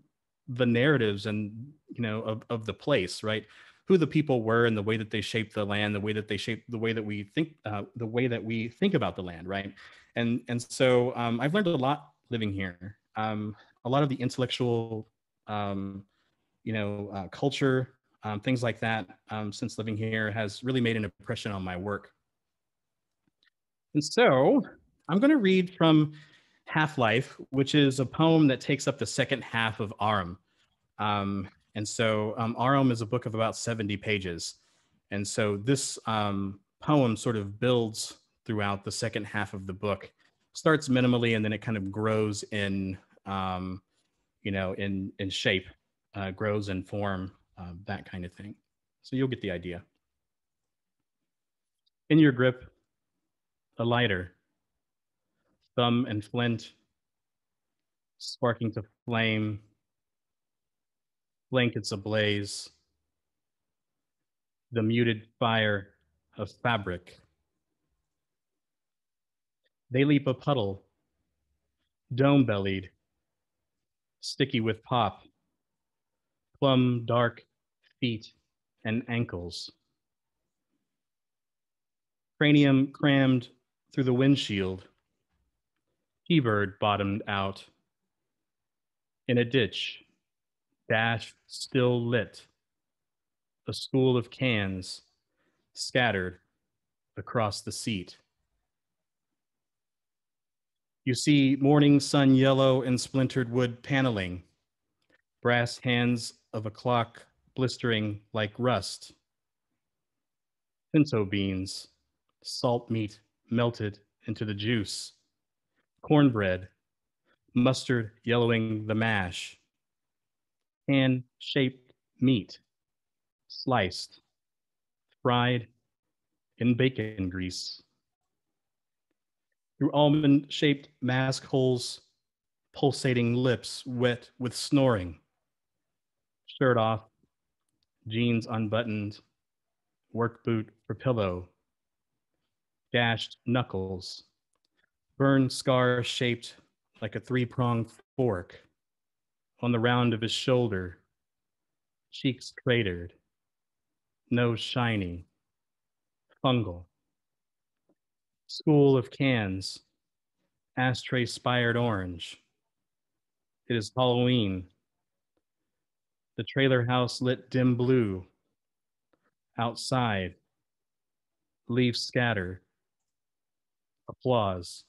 S5: the narratives and, of the place, right? Who the people were and the way that they shaped the land, the way that they shaped the way that we think, about the land, right? And so I've learned a lot living here. A lot of the intellectual, culture, things like that, since living here has really made an impression on my work. And so I'm going to read from Half-Life, which is a poem that takes up the second half of Arum. And so Arum is a book of about 70 pages. And so this poem sort of builds throughout the second half of the book, starts minimally, and then it kind of grows in, in shape, grows in form, that kind of thing. So you'll get the idea. In your grip, a lighter, thumb and flint, sparking to flame, blankets ablaze, the muted fire of fabric. They leap a puddle, dome-bellied, sticky with pop, plum dark feet and ankles. Cranium crammed through the windshield, T-bird bottomed out. In a ditch, dash still lit, a school of cans scattered across the seat. You see morning sun yellow and splintered wood paneling, brass hands of a clock blistering like rust. Pinto beans, salt meat melted into the juice, cornbread, mustard yellowing the mash, hand-shaped meat, sliced, fried in bacon grease. Through almond-shaped mask holes, pulsating lips wet with snoring. Shirt off, jeans unbuttoned, work boot for pillow. Gashed knuckles, burn scar shaped like a three-pronged fork. On the round of his shoulder, cheeks cratered, nose shiny, fungal. School of cans, ashtray spired orange. It is Halloween. The trailer house lit dim blue. Outside, leaves scatter. Applause.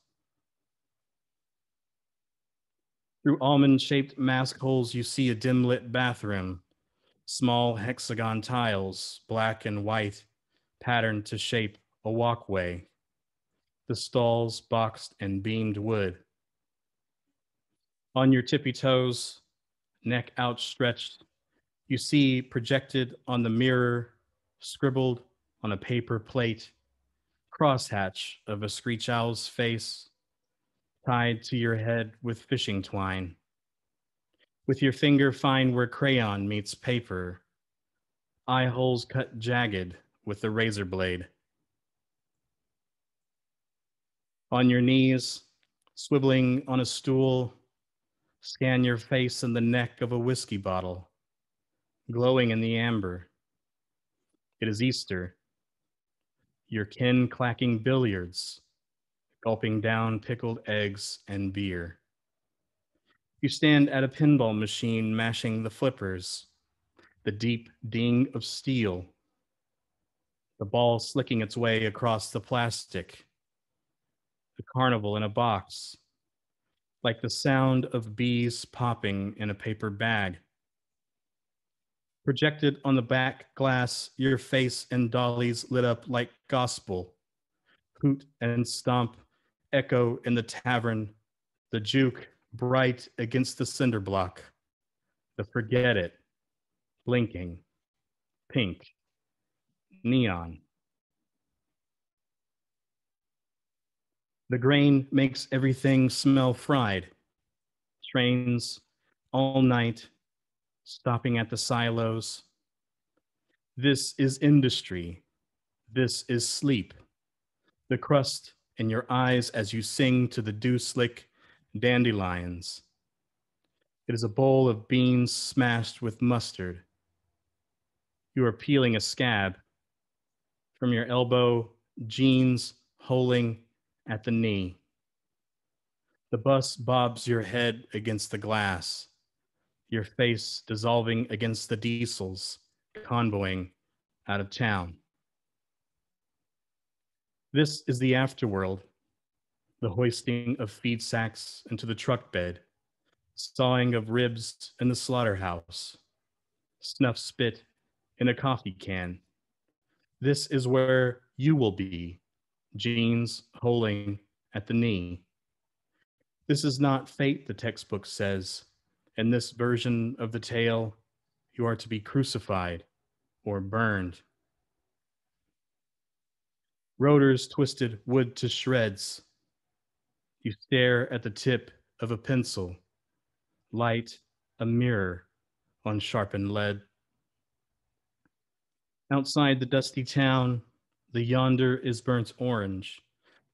S5: Through almond-shaped mask holes, you see a dim-lit bathroom. Small hexagon tiles, black and white, patterned to shape a walkway. The stalls boxed and beamed wood. On your tippy toes, neck outstretched, you see projected on the mirror, scribbled on a paper plate, crosshatch of a screech owl's face, tied to your head with fishing twine. With your finger fine where crayon meets paper, eye holes cut jagged with the razor blade. On your knees, swiveling on a stool, Scan your face in the neck of a whiskey bottle, glowing in the amber. It is Easter. Your kin clacking billiards, gulping down pickled eggs and beer. You stand at a pinball machine mashing the flippers, the deep ding of steel, the ball slicking its way across the plastic, the carnival in a box, like the sound of bees popping in a paper bag. Projected on the back glass, your face and dollies lit up like gospel. Hoot and stomp echo in the tavern, the juke bright against the cinder block, the forget it, blinking, pink, neon. The grain makes everything smell fried. Trains all night, stopping at the silos. This is industry. This is sleep. The crust in your eyes as you sing to the dew-slick dandelions. It is a bowl of beans smashed with mustard. You are peeling a scab from your elbow, jeans holing at the knee. The bus bobs your head against the glass, your face dissolving against the diesels, convoying out of town. This is the afterworld, the hoisting of feed sacks into the truck bed, sawing of ribs in the slaughterhouse, snuff spit in a coffee can. This is where you will be, jeans holing at the knee. This is not fate, the textbook says. In this version of the tale, you are to be crucified or burned. Rotors twisted wood to shreds. You stare at the tip of a pencil, light a mirror on sharpened lead. Outside the dusty town, the yonder is burnt orange,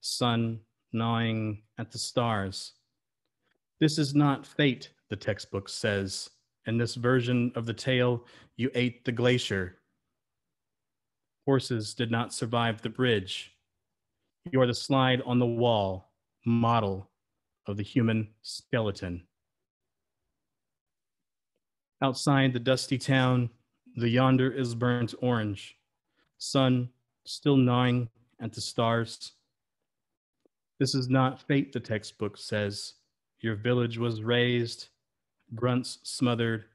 S5: sun gnawing at the stars. This is not fate, the textbook says. In this version of the tale, you ate the glacier. Horses did not survive the bridge. You are the slide on the wall, model of the human skeleton. Outside the dusty town, the yonder is burnt orange, sun still gnawing at the stars. This is not fate, the textbook says. Your village was razed, grunts smothered,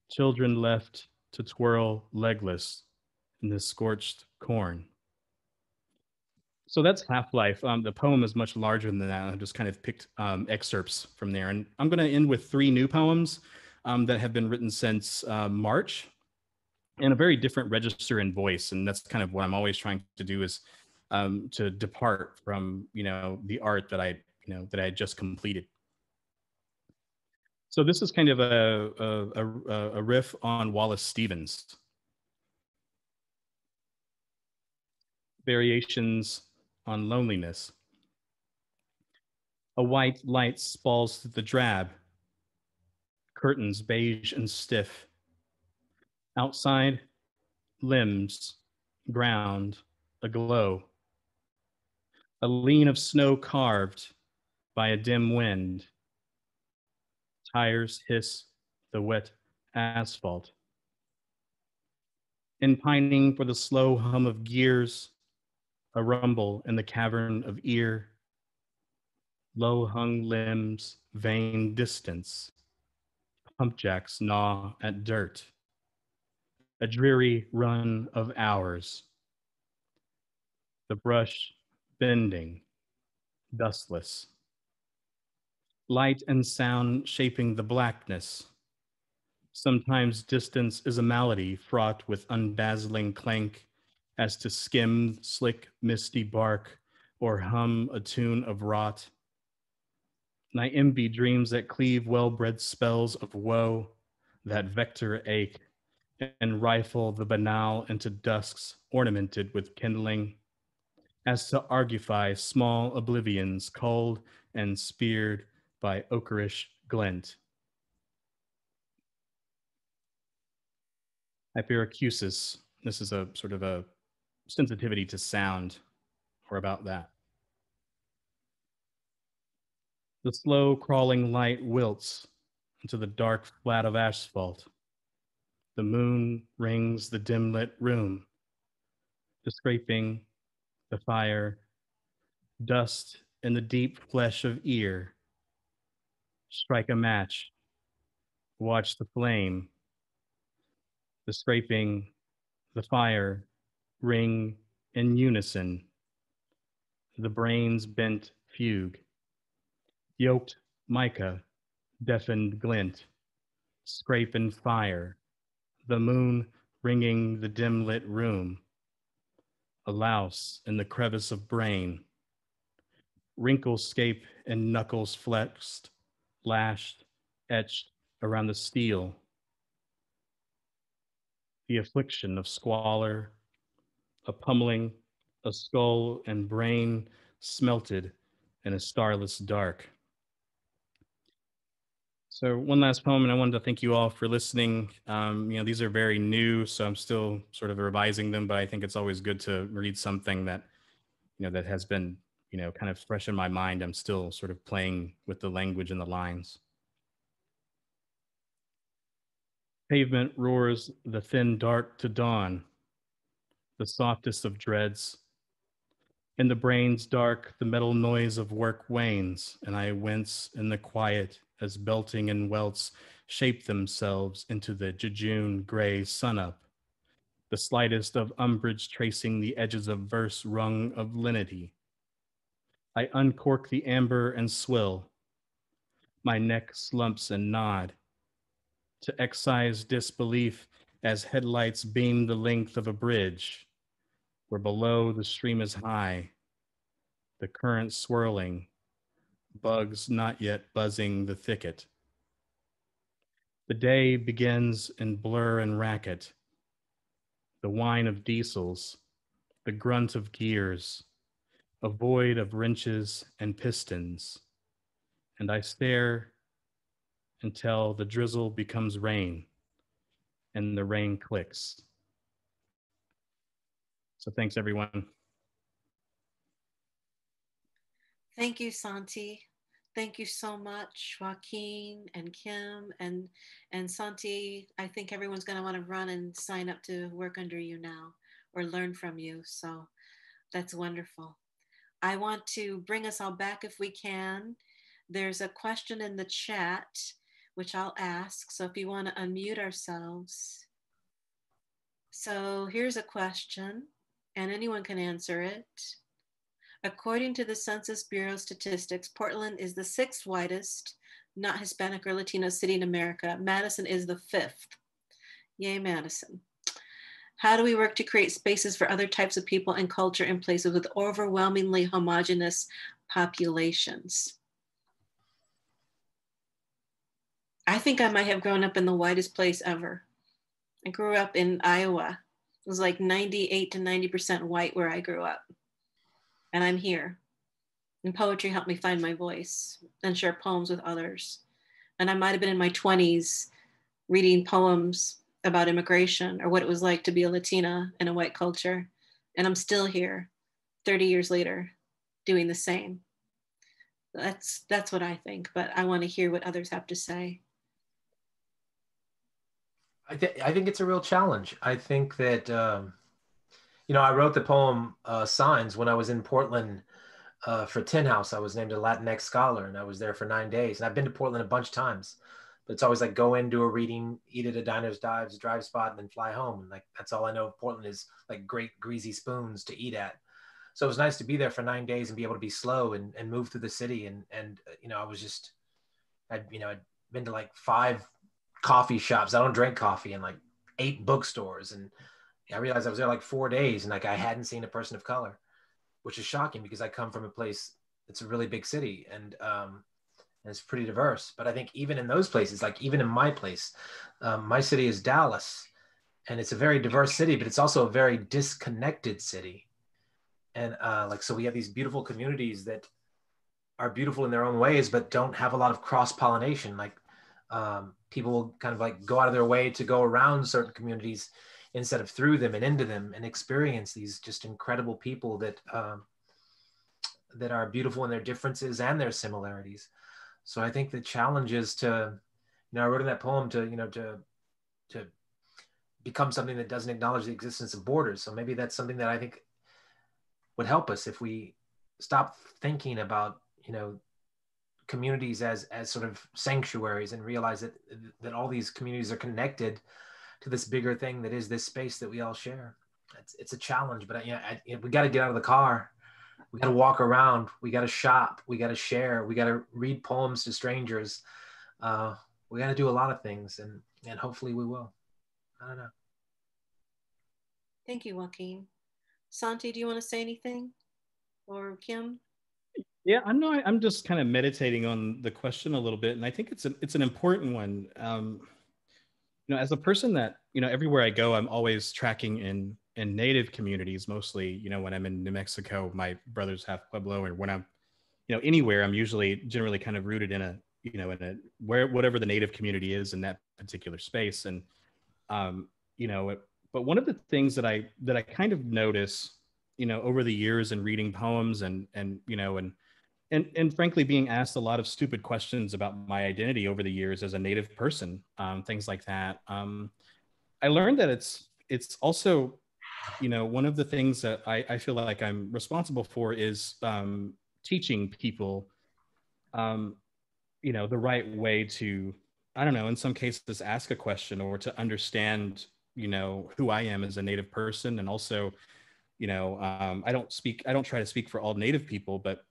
S5: children left to twirl legless in the scorched corn. So that's Half-Life. The poem is much larger than that. I just kind of picked excerpts from there. And I'm going to end with 3 new poems that have been written since March, in a very different register and voice. And that's kind of what I'm always trying to do, is to depart from, the art that I just completed. So this is kind of a riff on Wallace Stevens. Variations on loneliness. A white light spalls through the drab, curtains beige and stiff. Outside, limbs, ground, aglow. A lean of snow carved by a dim wind. Tires hiss the wet asphalt. In pining for the slow hum of gears, a rumble in the cavern of ear. Low hung limbs, vain distance. Pump jacks gnaw at dirt. A dreary run of hours. The brush bending, dustless. Light and sound shaping the blackness. Sometimes distance is a malady fraught with undazzling clank, as to skim slick misty bark or hum a tune of rot. I envy dreams that cleave well-bred spells of woe, that vector ache, and rifle the banal into dusks ornamented with kindling, as to argufy small oblivions culled and speared by ochreish glint. Hyperacusis, this is a sort of a sensitivity to sound, or about that. The slow crawling light wilts into the dark flat of asphalt. The moon rings the dim lit room. The scraping, the fire, dust in the deep flesh of ear. Strike a match, watch the flame. The scraping, the fire, ring in unison. The brain's bent fugue. Yoked mica, deafened glint. Scrape and fire. The moon ringing the dim lit room. A louse in the crevice of brain. Wrinklescape and knuckles flexed, lashed, etched around the steel. The affliction of squalor, a pummeling, a skull and brain smelted in a starless dark. So one last poem, and I wanted to thank you all for listening. These are very new, so I'm still sort of revising them, but I think it's always good to read something that, that has been, kind of fresh in my mind. I'm still sort of playing with the language and the lines. Pavement roars the thin dark to dawn, the softest of dreads. In the brain's dark, the metal noise of work wanes, and I wince in the quiet as belting and welts shape themselves into the jejune gray sunup, the slightest of umbrage tracing the edges of verse rung of linity. I uncork the amber and swill. My neck slumps and nod. To excise disbelief as headlights beam the length of a bridge, where below the stream is high, the current swirling, bugs not yet buzzing the thicket. The day begins in blur and racket, the whine of diesels, the grunt of gears, a void of wrenches and pistons, and I stare until the drizzle becomes rain and the rain clicks. So thanks, everyone.
S2: Thank you, Santee. Thank you so much, Joaquin and Kim and Santee. I think everyone's going to want to run and sign up to work under you now or learn from you. So that's wonderful. I want to bring us all back if we can. There's a question in the chat, which I'll ask. So if you want to unmute ourselves. So here's a question, and anyone can answer it. According to the Census Bureau statistics, Portland is the 6th whitest, not Hispanic or Latino city in America. Madison is the 5th. Yay, Madison. How do we work to create spaces for other types of people and culture in places with overwhelmingly homogeneous populations? I think I might have grown up in the whitest place ever. I grew up in Iowa. It was like 98 to 90% white where I grew up. And I'm here. And poetry helped me find my voice and share poems with others. And I might have been in my 20s reading poems about immigration or what it was like to be a Latina in a white culture. And I'm still here 30 years later doing the same. That's what I think, but I want to hear what others have to say.
S3: I think it's a real challenge. I think that, I wrote the poem Signs when I was in Portland for Tin House. I was named a Latinx scholar and I was there for 9 days. And I've been to Portland a bunch of times, but it's always like go in, do a reading, eat at a Diners, Dives, drive spot, and then fly home. And like, that's all I know of Portland is like great greasy spoons to eat at. So it was nice to be there for 9 days and be able to be slow and move through the city. And I was just, I'd been to like 5 coffee shops. I don't drink coffee, and like 8 bookstores. And I realized I was there like 4 days and like I hadn't seen a person of color, which is shocking because I come from a place that's a really big city and it's pretty diverse. But I think even in those places, like even in my place, my city is Dallas, and it's a very diverse city, but it's also a very disconnected city. And so we have these beautiful communities that are beautiful in their own ways, but don't have a lot of cross-pollination. Like people will kind of like go out of their way to go around certain communities instead of through them and into them and experience these just incredible people that that are beautiful in their differences and their similarities. So I think the challenge is to, you know, I wrote in that poem to, you know, to become something that doesn't acknowledge the existence of borders. So maybe that's something that I think would help us if we stop thinking about, you know, communities as sort of sanctuaries and realize that all these communities are connected to this bigger thing that is this space that we all share. It's a challenge, but we got to get out of the car. We got to walk around. We got to shop. We got to share. We got to read poems to strangers. We got to do a lot of things, and hopefully we will. I don't know.
S2: Thank you, Joaquin. Santee, do you want to say anything? Or Kim?
S5: Yeah, I'm just kind of meditating on the question a little bit, and I think it's an important one. You know, as a person that, you know, everywhere I go, I'm always tracking in Native communities, mostly. You know, when I'm in New Mexico, my brother's half Pueblo, and when I'm, you know, anywhere, I'm usually generally kind of rooted in a, you know, in a whatever the Native community is in that particular space. And you know, but one of the things that I kind of notice, you know, over the years in reading poems and you know, and frankly being asked a lot of stupid questions about my identity over the years as a Native person, things like that. I learned that it's also, you know, one of the things that I feel like I'm responsible for is teaching people, you know, the right way to, I don't know, in some cases ask a question or to understand, you know, who I am as a Native person. And also, you know, I don't try to speak for all Native people, but,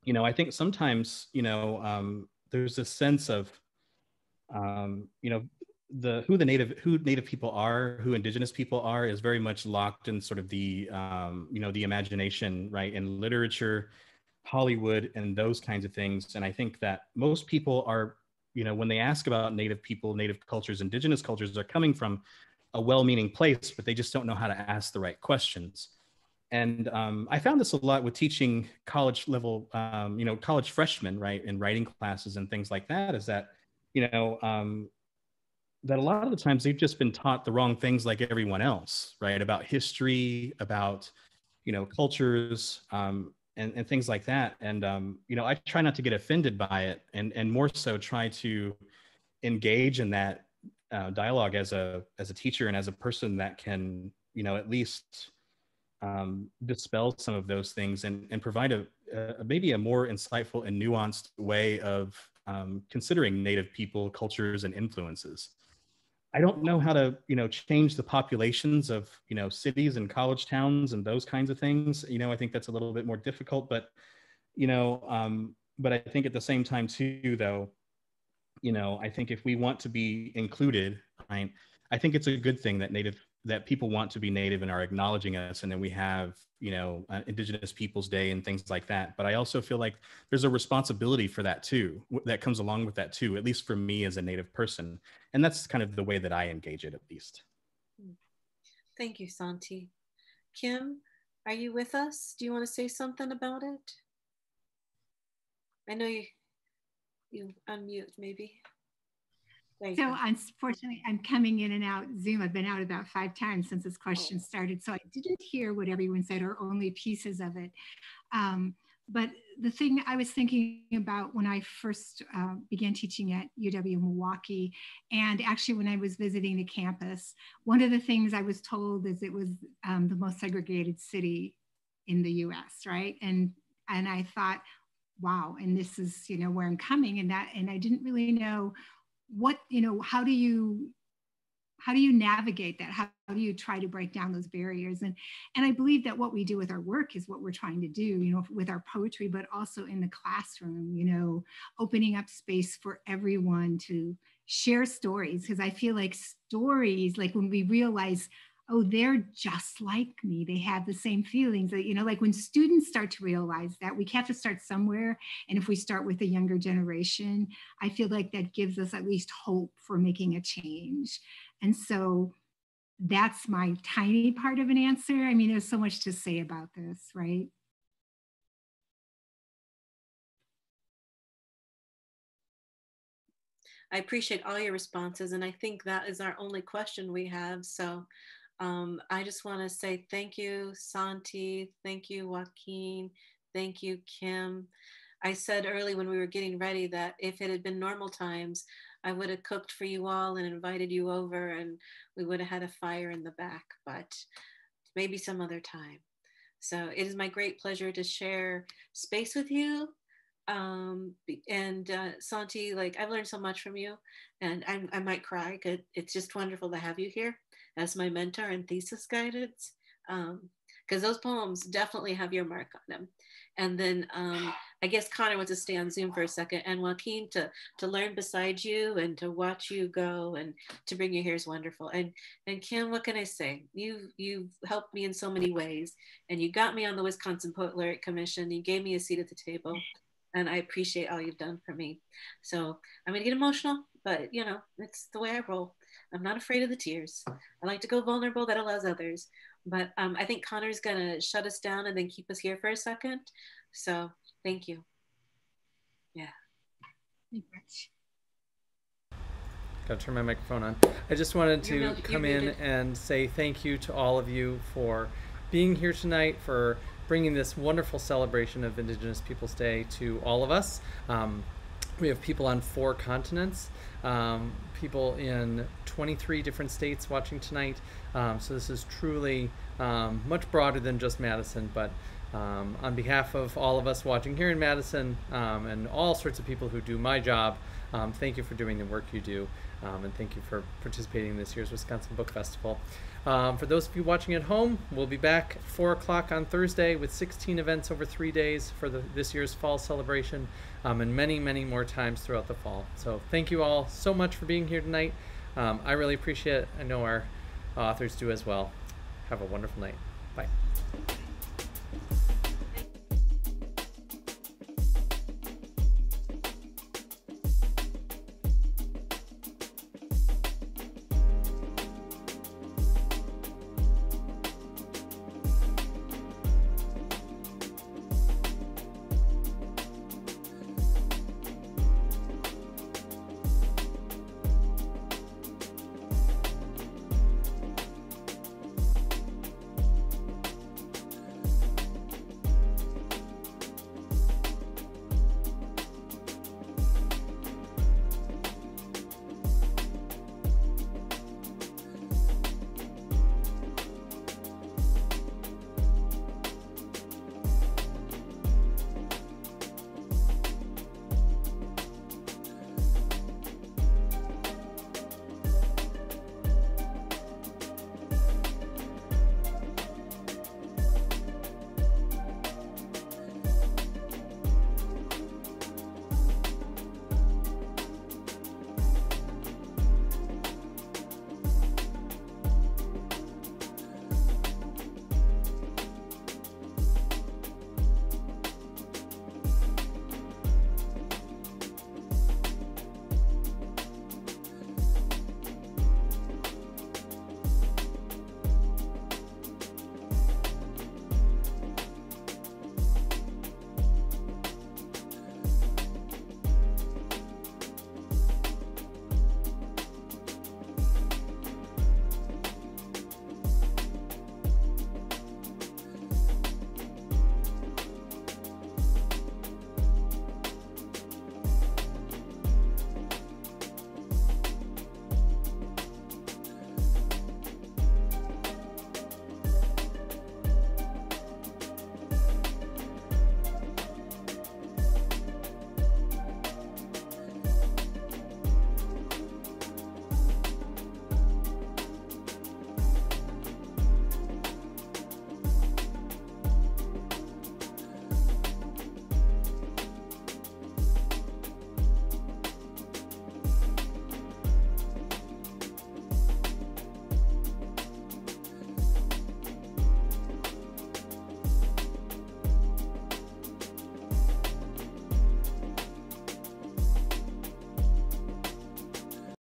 S5: you know, I think sometimes, you know, there's a sense of, you know, who Native people are, who Indigenous people are, is very much locked in sort of the, you know, the imagination, right, in literature, Hollywood, and those kinds of things. And I think that most people are, you know, when they ask about Native people, Native cultures, Indigenous cultures, are coming from a well-meaning place, but they just don't know how to ask the right questions. And I found this a lot with teaching college level, you know, college freshmen, right, in writing classes and things like that, is that, you know, that a lot of the times they've just been taught the wrong things like everyone else, right, about history, about, you know, cultures, and things like that. And, you know, I try not to get offended by it, and more so try to engage in that dialogue as a teacher and as a person that can, you know, at least dispel some of those things and provide a maybe a more insightful and nuanced way of considering Native people, cultures, and influences. I don't know how to, you know, change the populations of, you know, cities and college towns and those kinds of things. You know, I think that's a little bit more difficult, but, you know, but I think at the same time too, though, you know, I think if we want to be included, right, I think it's a good thing that people want to be Native and are acknowledging us. And then we have, you know, Indigenous Peoples Day and things like that. But I also feel like there's a responsibility for that too, that comes along with that too, at least for me as a Native person. And that's kind of the way that I engage it, at least.
S2: Thank you, Santee. Kim, are you with us? Do you want to say something about it? I know you unmute maybe.
S4: So unfortunately, I'm coming in and out Zoom. I've been out about 5 times since this question started. So I didn't hear what everyone said, or only pieces of it. But the thing I was thinking about when I first began teaching at UW-Milwaukee, and actually when I was visiting the campus, one of the things I was told is it was the most segregated city in the US, right? And I thought, wow, and this is, you know, where I'm coming, and I didn't really know what, you know, how do you navigate that? How do you try to break down those barriers? And I believe that what we do with our work is what we're trying to do, you know, with our poetry, but also in the classroom, you know, opening up space for everyone to share stories. Because I feel like stories, like when we realize, oh, they're just like me, they have the same feelings, that, you know, like when students start to realize that, we have to start somewhere. And if we start with a younger generation, I feel like that gives us at least hope for making a change. And so that's my tiny part of an answer. I mean, there's so much to say about this, right?
S2: I appreciate all your responses, and I think that is our only question we have. So I just want to say thank you, Santee. Thank you, Joaquin. Thank you, Kim. I said early when we were getting ready that if it had been normal times, I would have cooked for you all and invited you over, and we would have had a fire in the back, but maybe some other time. So it is my great pleasure to share space with you. Santee, like, I've learned so much from you, and I might cry because it's just wonderful to have you here as my mentor and thesis guidance, because those poems definitely have your mark on them. And then I guess Connor wants to stay on Zoom for a second, and Joaquin, to learn beside you and to watch you go and to bring you here is wonderful. And Kim, what can I say? You've helped me in so many ways, and you got me on the Wisconsin Poet Laureate Commission. You gave me a seat at the table, and I appreciate all you've done for me. So I'm gonna get emotional, but you know, it's the way I roll. I'm not afraid of the tears. I like to go vulnerable. That allows others. But I think Connor's gonna shut us down and then keep us here for a second. So thank you. Yeah.
S1: Gotta turn my microphone on. I just wanted to come in and say thank you to all of you for being here tonight, for bringing this wonderful celebration of Indigenous Peoples Day to all of us. We have people on 4 continents, people in 23 different states watching tonight. So this is truly much broader than just Madison, but on behalf of all of us watching here in Madison and all sorts of people who do my job, thank you for doing the work you do, and thank you for participating in this year's Wisconsin Book Festival. For those of you watching at home, we'll be back at 4 o'clock on Thursday with 16 events over 3 days for this year's fall celebration, and many, many more times throughout the fall. So thank you all so much for being here tonight. I really appreciate it. I know our authors do as well. Have a wonderful night.